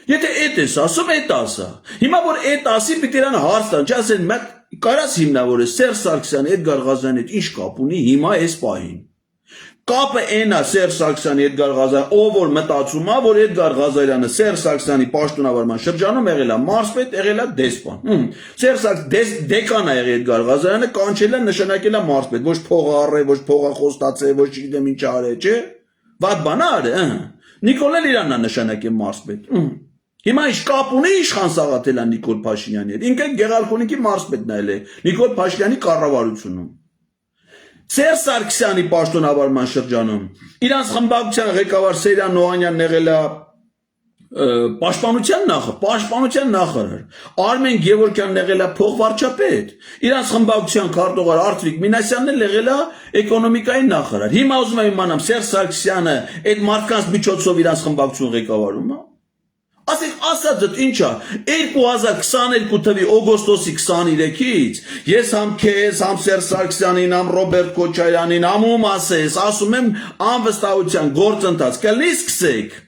S1: Եթե էդ ես ասում, էդ ասա։ Հիմա որ էդ ասի, պիտի իրան հարց տան, չասեն, մեկ կարաս հիմնավորես Սերժ Սարգսյանը Էդգար Ղազարյանի հետ ինչ կապ ունի հիմա այս պահին։ Կապը այն է Սերժ Սարգսյանի Էդգար Ղազարյանի, ով որ մտածում է, որ Էդգար Ղազարյանը Սերժ Սարգսյանի պաշտոնավարման շրջանում եղել է մարզպետ, եղել է դեսպան։ Սերժ Սարգսյանը դեկան է եղել Էդգար Ղազարյանը, կանչել է, նշանակել է մարզպետ, ոչ փողը առե, ոչ փողը խոստացել, ոչ չգիտեմ ինչ արել, չէ։ Վատ բան արել, Նիկոլ էլ իրանն է նշանակել մարզպետ։ Հիմա ինչ կապ ունի Իշխան Սաղաթելյան Նիկոլ Փաշինյանի հետ։ Ինքը Գեղարքունիքի մարզպետն է Նիկոլ Փաշինյանի կառավարությունում։ Սերժ Սարգսյանի պաշտոնավարման շրջանում իրանց խմբակցության ղեկավար Սերյան Նոհանյանն եղել է պաշտպանության նախարար, Արմեն Գևորգյանն եղել է փոխվարչապետ, իրանց խմբակցության քարտուղար Արծվիկ Մինասյանն էլ եղել է էկոնոմիկայի նախարար։ Հիմա ուզում եմ իմանամ Սերժ Սարգսյանը այդ մարդկանց միջոցով իրանց խմբակցություն ղեկավարում է։ Ասեք, ասածդ ինչ է, 2022 թվականի օգոստոսի 23-ից ես համ քեզ, համ Սերժ Սարգսյանին, համ Ռոբերտ Քոչարյանին, համ ասես, ասում եմ անվստահության գործընթաց կլինի սկսեք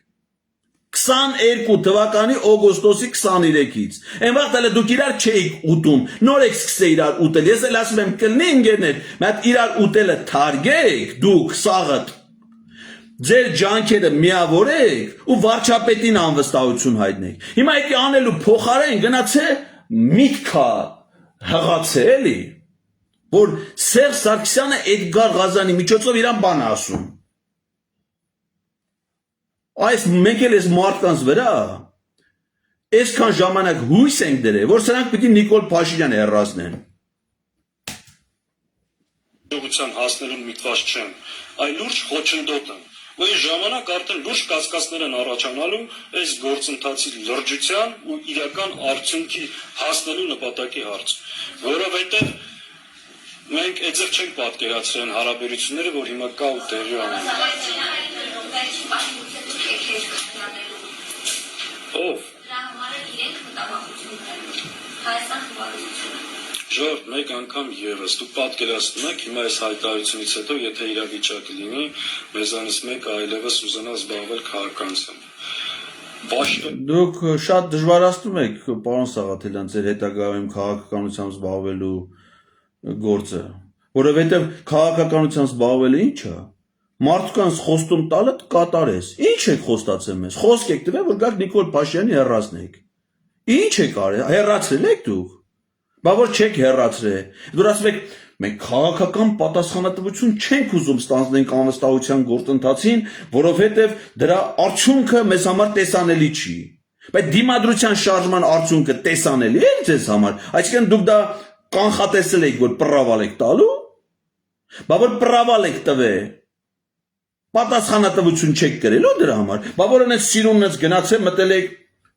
S1: 22 թվականի օգոստոսի 23-ից։ Այն վաղ տալը դուք իրար չէիք ուտում, նոր եք սկսել իրար ուտել։ Ես էլ ասում եմ կլինի ընկերներ, մատ իրար ուտելը թարգեք, դուք սաղըտ ձեր ջանքերը միավորեք ու վարչապետին անվստահություն հայտնեք։ Հիմա եկի անելու փոխարեն գնացե միտքը հղացե էլի, որ Սերժ Սարգսյանը Էդգար Ղազարյանի միջոցով իրան բան ասում։ Այս մեկ էլ էս մարդկանց վրա այսքան ժամանակ հույս ենք դրել, որ սրանք պիտի Նիկոլ Փաշինյանը հեռացնեն։
S2: Ուղղության հասնելու միտված չեմ, այլ լուրջ խոչընդոտ եմ։ Ու այս ժամանակ արդեն լուրջ կասկածներ են առաջանալու այս գործընթացի լրջության ու իրական արդյունքի հասնելու նպատակի հարց, որովհետև մենք այդպես չենք պատկերացրել հարաբերությունները, որ հիմա կա ու տեղի ունեն։ Ով Ժորդ, մեկ անգամ եւս դուք պատկերացնում եք հիմա այս հայտարարությունից հետո, եթե իրավիճակը լինի, մեզանից մեկը այլևս ուզենա զբաղվել քաղաքականությամբ։
S1: Դուք շատ դժվարացնում եք, պարոն Սաղաթելյան, ձեր հետագայում քաղաքականությամբ զբաղվելու գործը, որովհետև քաղաքականությամբ զբաղվելը ի՞նչ է։ Մարդկանց խոստում տալը կատարես։ Ինչ եք խոստացել մեզ։ Խոսք եք տվել, որ գաք Նիկոլ Փաշինյանի հեռացնեք։ Ինչ եք արել, հեռացրել եք դուք։ Բա որ չեք հեռացրել։ Դուք ասում եք, մենք քաղաքական պատասխանատվություն չենք ուզում ստանձնենք անվստահության գործընթացին, որովհետև դրա արդյունքը մեզ համար տեսանելի չի։ Բայց դիմադրության շարժման արդյունքը տեսանելի է ձեզ համար։ Այսինքն դուք դա կանխատեսել եք, որ պրավալ եք տալու։ Բա որ պրավալ եք տվել, պատասխանատվություն չեք կրելու դրա համար։ Բա որ այնպես սիրունից գնացել մտել եք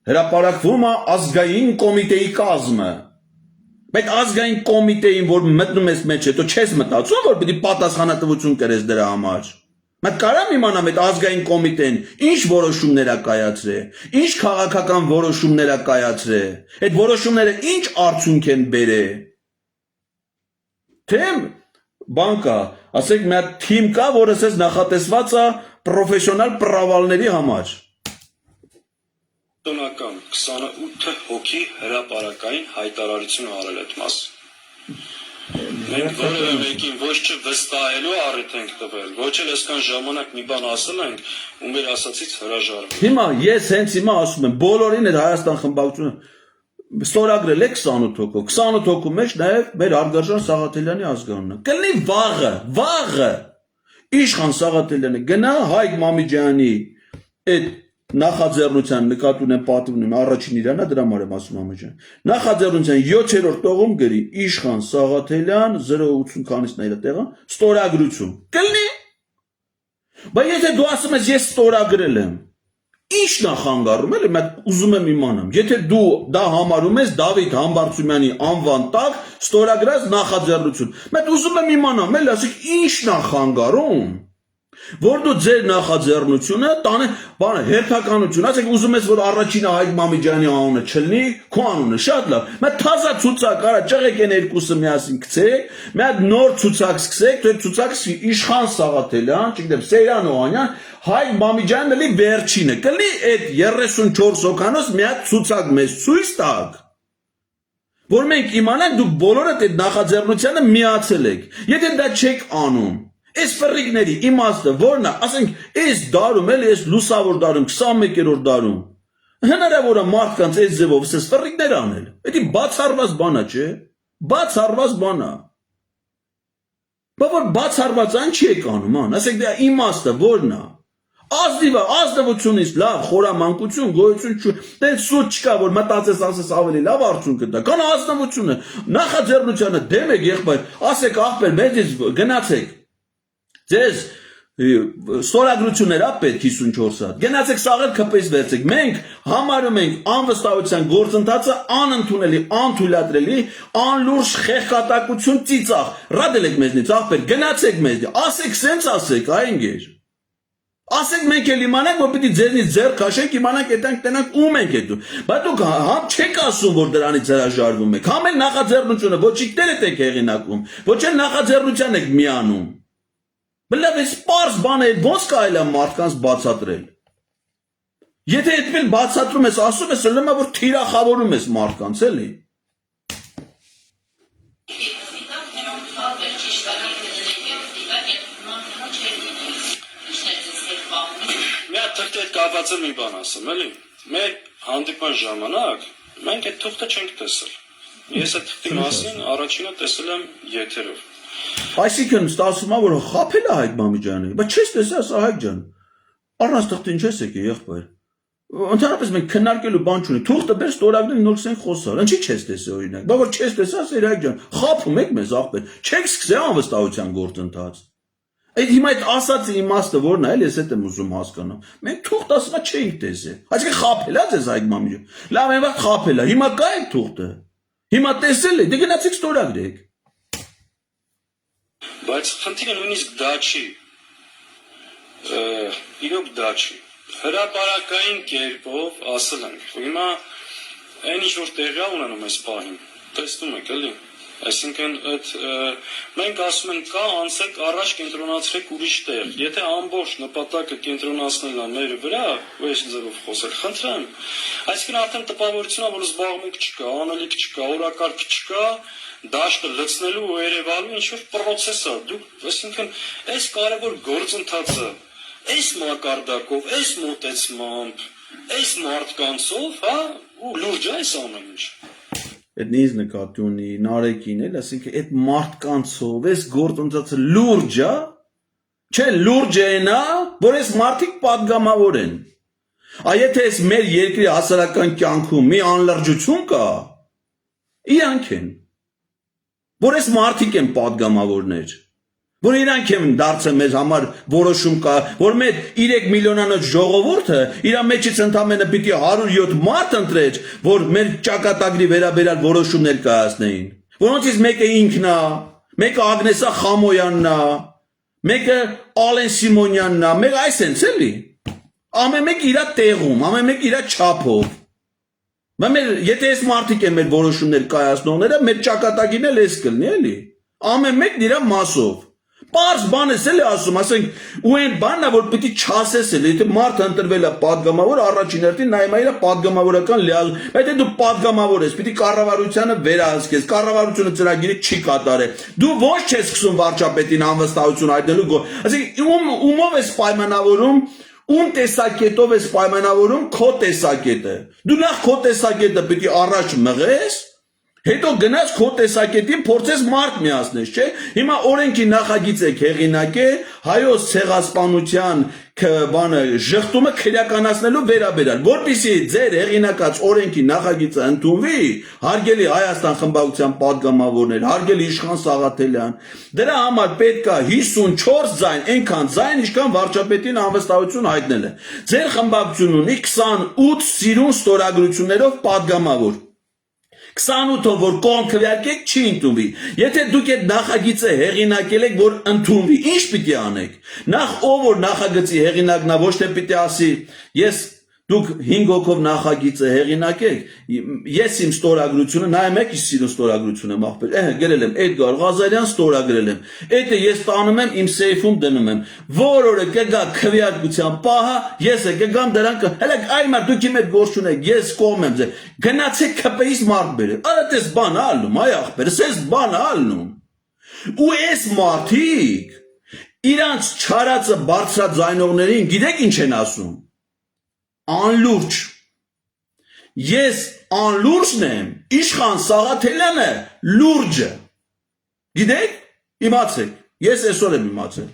S1: հրապարակվում է ազգային կոմիտեի կազմը։ Բայց ազգային կոմիտեին, որ մտնում ես մեջ, հետո չես մտածում, որ պիտի պատասխանատվություն կրես դրա համար։ Մենք կարամ իմանամ այդ ազգային կոմիտեն ինչ որոշումներ է կայացրել, ինչ քաղաքական որոշումներ է կայացրել, այդ որոշումները ինչ արդյունք են բերել։ Թե բան կա, ասենք մի հատ թիմ կա, որը ասես նախատեսված է պրոֆեսիոնալ պրավալների համար։
S2: Տոնական 28 հոգի հրապարակային հայտարարություն արել այդ մասը։ Մենք որևէ մեկին ոչ չվստահելու առիթ ենք տվել, ոչ էլ այսքան ժամանակ մի բան ասել ենք ու մեր ասացից հրաժարվել։
S1: Հիմա ես հենց հիմա ասում եմ, բոլորին այդ Հայաստան խմբակցությունը ստորագրել է 28 հոգով, 28 հոգու մեջ նաև մեր Արգարժան Սաղաթելյանի ազգանունը։ Կլինի վաղը Իշխան Սաղաթելյանը գնա Հայկ Մամիջյանի այդ նախաձեռնության նկատի ունեմ պատվին առաջին իրանա դրա համար եմ ասում ամեջան նախաձեռնության 7-րդ տողում գրի Իշխան Սաղաթելյան 080 քանիսն է իր տեղը ստորագրություն կլինի բայց եթե դու ասում ես ես ստորագրել եմ ինչ նախանգարում էլ եմ ուզում եմ իմանամ եթե դու դա համարում ես Դավիթ Համբարձումյանի անվան տակ ստորագրած նախաձեռնություն մենք ուզում եմ իմանամ էլ ասեք ինչ նախանգարում որ դու ձեր նախաձեռնությունը տանը բանը հերթականություն ասեք ուզում ես որ առաջինը Հայկ Մամիջյանի անունը չլինի քո անունը շատ լավ մենք թազա ցուցակ արա ճղեք են երկուսը միասին գցեք մի հատ նոր ցուցակ սկսեք դու ցուցակը Իշխան Սաղաթելյան չգիտեմ Սեյրան Օհանյան Հայկ Մամիջյանն էլի վերջինը կլինի այդ 34 հոկանոց մի հատ ցուցակ մեզ ցույց տակ որ մենք իմանանք դուք բոլորդ այդ նախաձեռնությանը միացել եք եթե դա չեք անում Այս ֆրիկների իմաստը որն է, ասենք, այս դարում էլ այս լուսավոր դարում 21-րդ դարում հնարավոր է մարդկանց այս ձևով ասես ֆրիկներ անել։ Դա բացառված բան է, չէ՞։ Բացառված բան է։ Բայց որ բացառված այն չի եկանում, ան, ասենք դա իմաստը որն է։ Ազնվությունից լավ խորամանկություն, գոյություն չու։ Դե սուտ չկա որ մտածես ասես ավելի լավ արդյունք կտա։ Կան ազնվությունը, նախաձեռնությանը դեմ եք եղբայր, ասեք ախպեր մեջից գնացեք Ձեզ ստորագրություններ պետք 54 հատ գնացեք սաղել քպես վերցեք մենք համարում ենք անվստահության գործընթացը անընդունելի անթույլատրելի անլուրջ խեղկատակություն ծիծաղ ռադել եք մեզնից ախպեր գնացեք մեզ ասեք սենց ասեք այնգեր ասեք մենք էլ իմանանք որ պիտի ձեզնից ձեռ քաշենք իմանանք այդտեղ տենանք ում ենք հետո բայց դուք համ չեք ասում որ դրանից հրաժարվում եք համ էլ նախաձեռնությունը ոչ իքներդ եք հեղինակում ոչ էլ նախաձեռնության եք միանում Բլավ այս պարզ բան է, ոնց կարելի է մարդկանց բացատրել։ Եթե այդպես բացատրում ես, ասում ես, ուրեմն որ թիրախավորում ես մարդկանց, էլի։
S2: Մի հատ թղթի հետ կապված մի բան ասեմ, էլի։ Մեր հանդիպման ժամանակ մենք այդ թղթը չենք տեսել։ Ես այդ թղթի մասին առաջինը տեսել եմ եթերով։
S1: Այսինքն ստացվում է որ խաբել է Հայկ Մամիջյանը, բայց չես տեսա սա Հայկ ջան։ Առանց թղթին չես եկել եղբայր։ Ընդհանրապես մենք քննարկելու բան չունենք։ Թղթը բեր ստորագրել նոր սենք խոսալ։ Ինչի չես տեսել օրինակ։ Բայց որ չես տեսա Հայկ ջան, խաբում եք մեզ ախպեր։ Չեք սկսել անվստահության գործընթաց։ Այդ հիմա այդ ասածի իմաստը որն է, ես այդ եմ ուզում հասկանամ։ Մենք թղթ ասма չէինք տեսել։ Այսինքն խաբել է ձեզ Հայկ Մամիջան։ Լավ այն վաղ խաբել է։ Հիմա կա այդ թղթը։ Հիմա տեսել եք, դե գնացեք ստորագրեք։
S2: Բայց խնդիրը նույնիսկ դա չի, իրոք դա չի, հրապարակային կերպով ասել ենք, հիմա այն ինչ որ տեղի ունենում այս պահին, տեսնում եք էլի, այսինքն մենք ասում ենք կա անցեք առաջ կենտրոնացրեք ուրիշ տեղ, եթե ամբողջ նպատակը կենտրոնացնել է մեր վրա, ու այս ձևով խոսել, խնդրեմ, այսինքն արդեն տպավորությունա որ զբաղմունք չկա, անելիք չկա, օրակարգ չկա, դաշտը լցնելու ու երևալու ինչ-որ պրոցես է, դուք, այսինքն, այս կարևոր գործընթացը, այս մակարդակով, այս մոտեցմամբ, այս մարդկանցով, հա, ու լուրջ է այս ամեն ինչ։
S1: Այդ ինձ նկատի ունի Նարեկին էլ, ասինքն այդ մարդկանցով, այս գործընթացը լուրջ է, չէ, լուրջ է նա, որ այս մարդիկ պատգամավոր են։ Եթե այս մեր երկրի հասարակական կյանքում մի անլրջություն կա, իրանք են։ Որ այս մարդիկ են պատգամավորներ, որ իրանք են դարձել մեզ համար որոշում կա, որ մեր 3 միլիոնանոց ժողովուրդը իր մեջից ընդամենը պիտի 107 մարդ ընտրեր, որ մեր ճակատագրի վերաբերյալ որոշումներ կայացնեին, որոնցից մեկը ինքն է, մեկը Ագնեսա Խամոյանն է, Մեկը Ալեն Սիմոնյանն է, մեկ այսենց էլի։ Ամեն մեկ իր տեղում, ամեն մեկ իր չափով։ Եթե այս մարդիկ են մեր որոշումներ կայացնողները, մեր ճակատագին էլ էս կլինի, էլի։ Ամեն մեկն իր մասով։ Պարզ բան ես էլի ասում, ասենք, ու այն բանն է, որ պիտի չասես էլի, եթե մարդը ընտրվել է պատգամավոր, առաջին հերթին նայում է իր պատգամավորական լիալ, բայց եթե դու պատգամավոր ես, պիտի կառավարությանը վերահսկես, կառավարությունը ծրագիրը չի կատարել։ Դու ոչ չես սկսում վարչապետին անվստահություն հայտնելու, ասենք, ումով ես պայմանավորում, ում տեսակետով ես պայմանավորում քո տեսակետը։ Դու նախ քո տեսակետը պիտի առաջ մղես, հետո գնաց քո տեսակետին փորձես մարդ միացնես, չէ՞։ Հիմա օրենքի նախագիծը հեղինակ է հայոց ցեղասպանության բանը ժխտումը քրեականացնելու վերաբերյալ, որպեսզի ձեր հեղինակած օրենքի նախագիծը ընդունվի, հարգելի Հայաստան խմբակցության падգամավորներ, հարգելի Իշխան Սաղաթելյան, դրա համար պետք է 54 ձայն, այնքան ձայն, ինչքան վարչապետին անվստահություն հայտնել է։ Ձեր խմբակցությունն ունի 28 սիրուն ստորագրություններով падգամավոր։ 28-ով որ կողմ քվեարկեք չի ընդունվի։ Եթե դուք այդ նախագիծը հեղինակել եք, որ ընդունվի, ինչ պիտի անեք։ Նախ ով որ նախագծի հեղինակն է, ոչ թե պիտի ասի, դուք 5 հոգով նախագիծը հեղինակեք, ես իմ ստորագրությունը, նայեմ եք ինչ սիրուն ստորագրություն եմ ախպեր, գրել եմ Էդգար Ղազարյան ստորագրել եմ, էդը ես տանում եմ իմ սեյֆում դնում եմ, որ օրը կգա քվեարկության պահը, ես կգամ դրանք, հələ այ մարդ դուք իմ հետ գործ ունեք, ես կողմ եմ ձեր, գնացեք ԿՊ-ից մարդ բերեք, արա դες բան ալնում, այ ախպեր, ես բան ալնում, ու այս մարդիկ իրանց չարածը բարձրաձայնողներին գիտեք ինչ են ասում, անլուրջ, ես անլուրջն եմ, Իշխան Սաղաթելյանը լուրջը, գիտեք, իմացեք, ես այսօր եմ իմացել։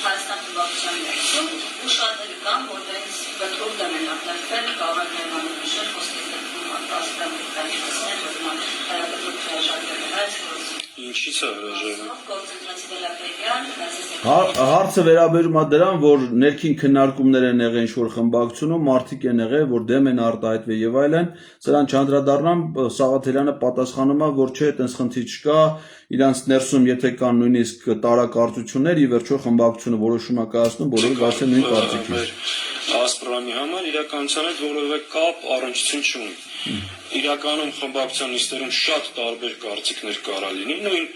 S3: Հայաստան խմբակցության ներսում ու շատերը կան, որտեղից կտրուկ դեմ են արտաքվել, կարող են հերմանուշել,
S2: Ինչի՞ց է հրաժարվում։
S1: Հարցը վերաբերում է դրան, որ ներքին քննարկումներ են եղել ինչ-որ խմբակցությունում, մարդիկ են եղել, որ դեմ են արտահայտվել եւ այլն, սրան չանդրադառնամ, Սաղաթելյանը պատասխանում է, որ չէ, այտենց խնդիր չկա, իրանց ներսում եթե կան նույնիսկ տարակարծություններ, ի վերջո խմբակցությունը որոշում է կայացնում, բոլորը գասեն նույն կարծիքին։
S2: Ասպրամի համար իրականության հետ որևէ կապ առնչություն չունի։ Իրականում խմբակցության նիստերում շատ տարբեր կարծիքներ կարա լինի, նույն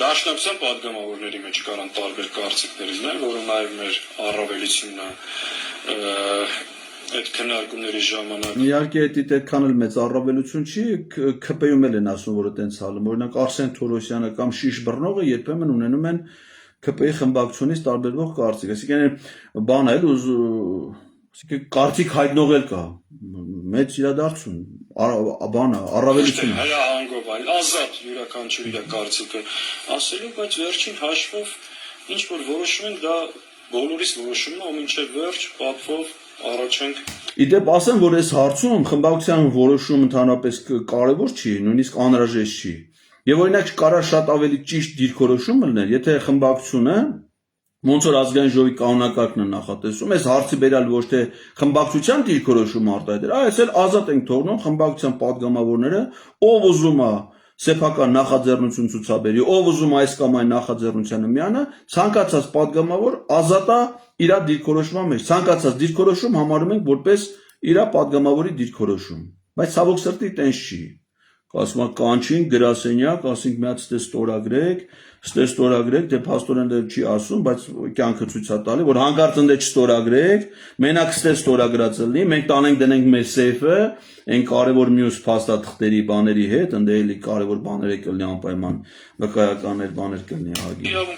S2: դաշնակցության падգամավորների մեջ կարան տարբեր կարծիքներ լինել, որը նաև մեր առավելությունն է այդ քննարկումների ժամանակ։
S1: Իհարկե դա այդքան էլ մեծ առավելություն չի, ԿՊ-ում էլ են ասում, որ այտենց հալում, օրինակ Արսեն Թորոսյանը կամ Շիշ Բռնողը երբեմն ունենում են ԿՊ-ի խմբակցությունից տարբերվող կարծիք, այսինքն բանը էլ կարծիք հայտնողել կա, մեծ իրադարձություն, բանը, առավելություն։
S2: Հայա անգոբայլ, ազատ յուրաքանչյուր իր կարծիքը ասելու, բայց վերջին հաշվով ինչ որ որոշում ենք, դա բոլորիս որոշումն է, ու մինչև վերջ պատվով առաջ ենք։
S1: Իդեպ ասեմ, որ այս հարցում խմբակցության որոշում ընդհանրապես կարևոր չի, նույնիսկ անհրաժեշտ չի։ Եվ օրինակ կարա շատ ավելի ճիշտ դիրքորոշում լիներ, եթե խմբակցությունը ոնց որ ազգային ժողովի կանոնակարգն է նախատեսում, այս հարցի բերալ ոչ թե խմբակցության դիրքորոշում արտահայտել, այլ էլ ազատ ենք թողնում խմբակցության падգամավորները, ով ուզում է սեփական նախաձեռնություն ցուցաբերի, ով ուզում է այս կամ այն նախաձեռնությանը միանա, ցանկացած падգամավոր ազատ է իր դիրքորոշման մեջ, ցանկացած դիրքորոշում համարում ենք որպես իր падգամավորի դիրքորոշում, բայց ցավոք սրտի տենց չի։ Ասում է կանչին գրասենյակ, ասենք մի հատ ստորագրեք, դե փաստորեն դեռ չի ասում, բայց կյանքը ցույց է տալի, որ հանկարծ ընդ չստորագրեք, մենակ ստորագրած լինի, մենք տանենք դնենք մեր սեյֆը, այն կարևոր մյուս փաստաթղթերի բաների հետ, ընդ էլի կարևոր բաներ կլինի անպայման, վկայականներ բաներ կլինի ահագին։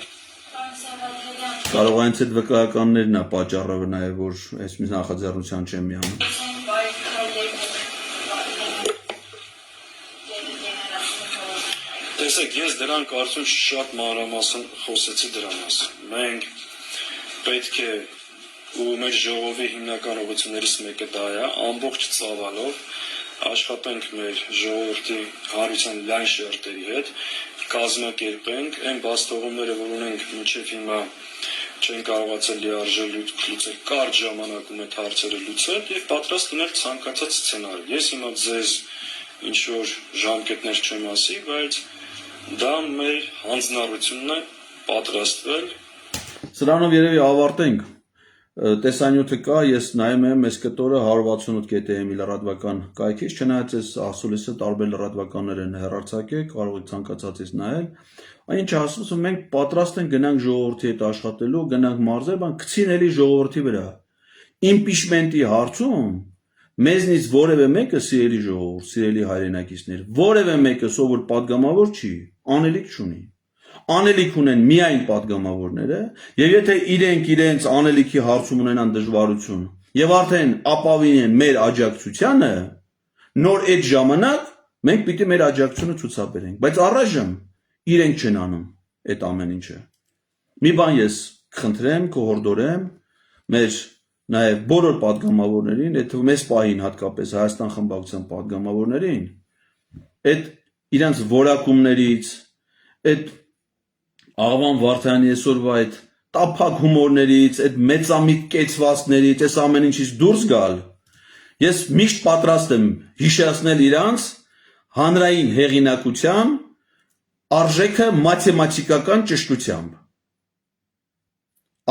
S1: Կարող է հենց այդ վկայականներն է պատճառը նաև, որ այս մի նախաձեռնության չեմ միանում։
S2: Տեսեք, ես դրան կարծում շատ մանրամասն խոսեցի դրա մասին։ Մենք պետք է ու մեր ժողովի հիմնական ուղղություններից մեկը դա է, ամբողջ ծավալով աշխատենք մեր ժողովրդի հարության լայն շերտերի հետ, կազմակերպենք այն բաստողումները, որ ունենք մինչև հիմա չեն կարողացել լիարժեք լուծել, կարճ ժամանակում այդ հարցերը լուծել եւ պատրաստ լինել ցանկացած սցենարի։ Ես հիմա ձեզ ինչ որ ժամկետներ չեմ ասի, բայց դա մեր հանձնառությունն է պատրաստվել։
S1: Սրանով երևի ավարտենք։ Տեսանյութը կա, ես նայում եմ այս կտորը 168.am լրատվական կայքից, չնայած այս ասուլիսը տարբեր լրատվականներ են հեռարձակել, կարող եք ցանկացածից նայել։ Այն ինչ ասում եմ, մենք պատրաստ ենք գնանք ժողովրդի հետ աշխատելու, գնանք մարզել, բան գցին էլի ժողովրդի վրա։ Իմպիչմենտի հարցում մեզնից որևէ մեկը սիրելի ժողովուրդ, սիրելի հայրենակիցներ, որևէ մեկը սովոր падգամավոր չի, անելիք չունի։ Անելիք ունեն միայն падգամավորները, եւ եթե իրենք իրենց անելիքի հարցում ունենան դժվարություն եւ արդեն ապավինեն մեր աջակցությանը, նոր այդ ժամանակ մենք պիտի մեր աջակցությունը ցուցաբերենք, բայց առայժմ իրենք չեն անում այդ ամեն ինչը։ Մի բան ես խնդրեմ, կհորդորեմ մեր նաեւ բոլոր падգամավորներին, այդ մեծ պահին հատկապես Հայաստան խմբակցության падգամավորներին, այդ իրանց որակումներից, այդ Աղվան Վարդյանի այսօրվա այդ տափակ հումորներից, այդ մեծամիտ կեցվածքներից, այս ամեն ինչից դուրս գալ, ես միշտ պատրաստ եմ հիշեցնել իրանց հանրային հեղինակության արժեքը մաթեմատիկական ճշտությամբ։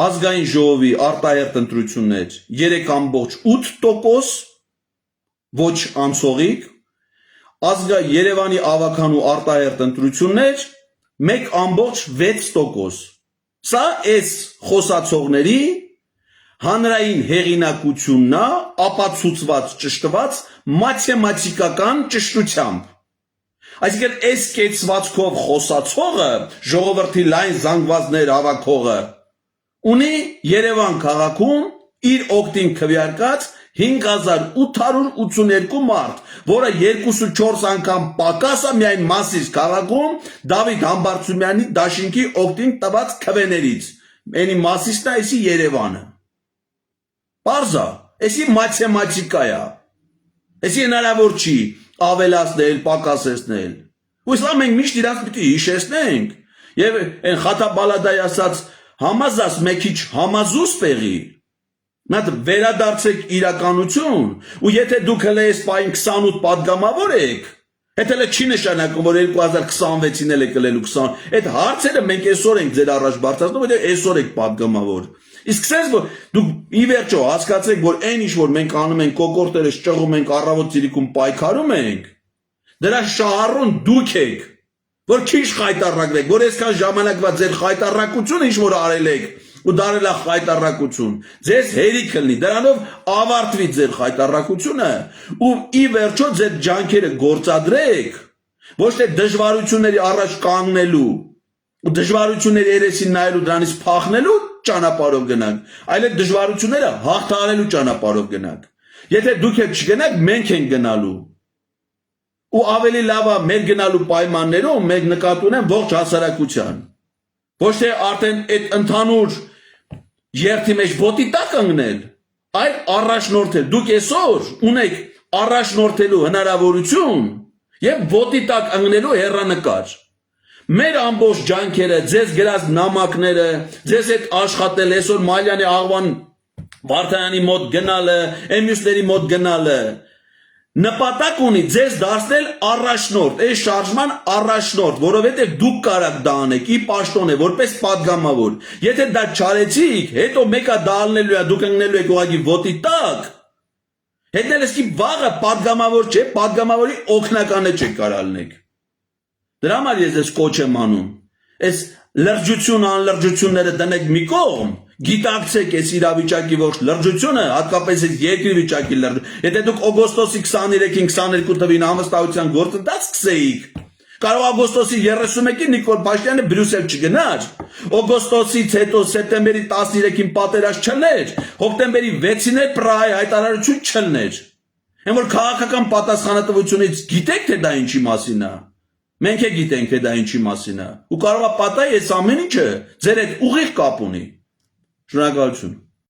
S1: Ազգային ժողովի արտահերտ ընտրություններ 3.8%, ոչ անցողիկ, Երևանի ավականու արտահերտ ընտրություններ 1.6%։ Սա այս խոսացողների հանրային հեղինակությունն է ապացուցված ճշտված մաթեմատիկական ճշտությամբ։ Այսինքն այս կեցվածքով խոսացողը, ժողովրդի լայն զանգվածներ հավաքողը, ունի Երևան քաղաքում իր օգտին քվեարկած 5882 մարդ, որը 2-4 անգամ պակասը միայն Մասիս քաղաքում Դավիթ Համբարձումյանի դաշինքի օգտին տված քվեներից։ Էնի Մասիսն է, էսի Երևանը։ Պարզա, էսի մաթեմատիկա է։ Էսի հնարավոր չի ավելացնել, պակասեցնել։ Ու սա մենք միշտ իրանց պիտի հիշեցնենք։ Եվ այն Խաթաբալադայի ասած համազած մեքիչ համազուս պեղի։ Մատ վերադարձեք իրականություն, ու եթե դուք հենց այս պահին 28 падգամավոր եք, հետ հենց չի նշանակում, որ 2026-ին էլ եք կլելու 20, այդ հարցերը մենք այսօր ենք ձեր առաջ բարձրացնում, որ այսօր եք падգամավոր։ Իսկ ցես որ դուք ի վերջո հասկացեք, որ այն ինչ որ մենք անում ենք, կոկորտերը ճղում ենք, առավոտ ցիրիկում պայքարում ենք, դրա շահառուն դուք եք, որ քիչ խայտարակվեք, որ այսքան ժամանակվա ձեր խայտարակությունը ինչ որ արել եք, ու դարել է խայտարակություն, ձեզ հերիք լինի, դրանով ավարտվի ձեր խայտարակությունը, ու ի վերջո ձեր ջանքերը գործադրեք, ոչ թե դժվարությունների առաջ կանգնելու, ու դժվարությունների երեսին նայելու դրանից փախնելու ճանապարհով գնանք, այլ այդ դժվարությունները հաղթահարելու ճանապարհով գնանք։ Եթե դուք եք չգնաք, մենք ենք գնալու։ Ու ավելի լավ է մեր գնալու պայմաններում մենք նկատի ունենք ողջ հասարակության։ Ոչ թե արդեն այդ ընդհանուր երթի մեջ ոտի տակ ընկնել, այլ առաջնորդել։ Դուք այսօր ունեք առաջնորդելու հնարավորություն եւ ոտի տակ ընկնելու հեռանկար։ Մեր ամբողջ ջանքերը, ձեզ գրած նամակները, ձեզ հետ աշխատել այսօր Մալյանի Աղվան Վարդյանի մոտ գնալը, Էմյուսների մոտ գնալը, նպատակ ունի ձեզ դարձնել առաջնորդ, այս շարժման առաջնորդ, որովհետև դուք կարաք դա անեք, ի պաշտոն է, որպես падգամավոր։ Եթե դա չարեցիք, հետո մեկը դա ալնելու է, դուք ընկնելու եք ուղղակի ոտի տակ, հետնել եսքի վաղը падգամավոր չէ, падգամավորի օգնականը չեք կարող լինեք։ Դրա համար ես ես կոչ եմ անում, այս լրջություն անլրջությունները դնեք մի կողմ, գիտակցեք այս իրավիճակի ողջ լրջությունը, հատկապես այս երկրի վիճակի լրջությունը։ Եթե դուք օգոստոսի 23-ին 22 թվին համստահության գործընթաց սկսեիք, կարող օգոստոսի 31-ին Նիկոլ Փաշինյանը Բրյուսել չգնար, օգոստոսից հետո սեպտեմբերի 13-ին պատերազմ չլներ, հոկտեմբերի 6-ին էլ Պրահայի հայտարարություն չլներ։ Այն որ քաղաքական պատասխանատվությունից գիտեք թե դա ինչի մասին է։ Մենք է գիտենք թե դա ինչի մասին է։ Ու կարող է պատահի այս ամեն ինչը ձեր հետ ուղիղ կապ ունի։ Շնորհակալություն։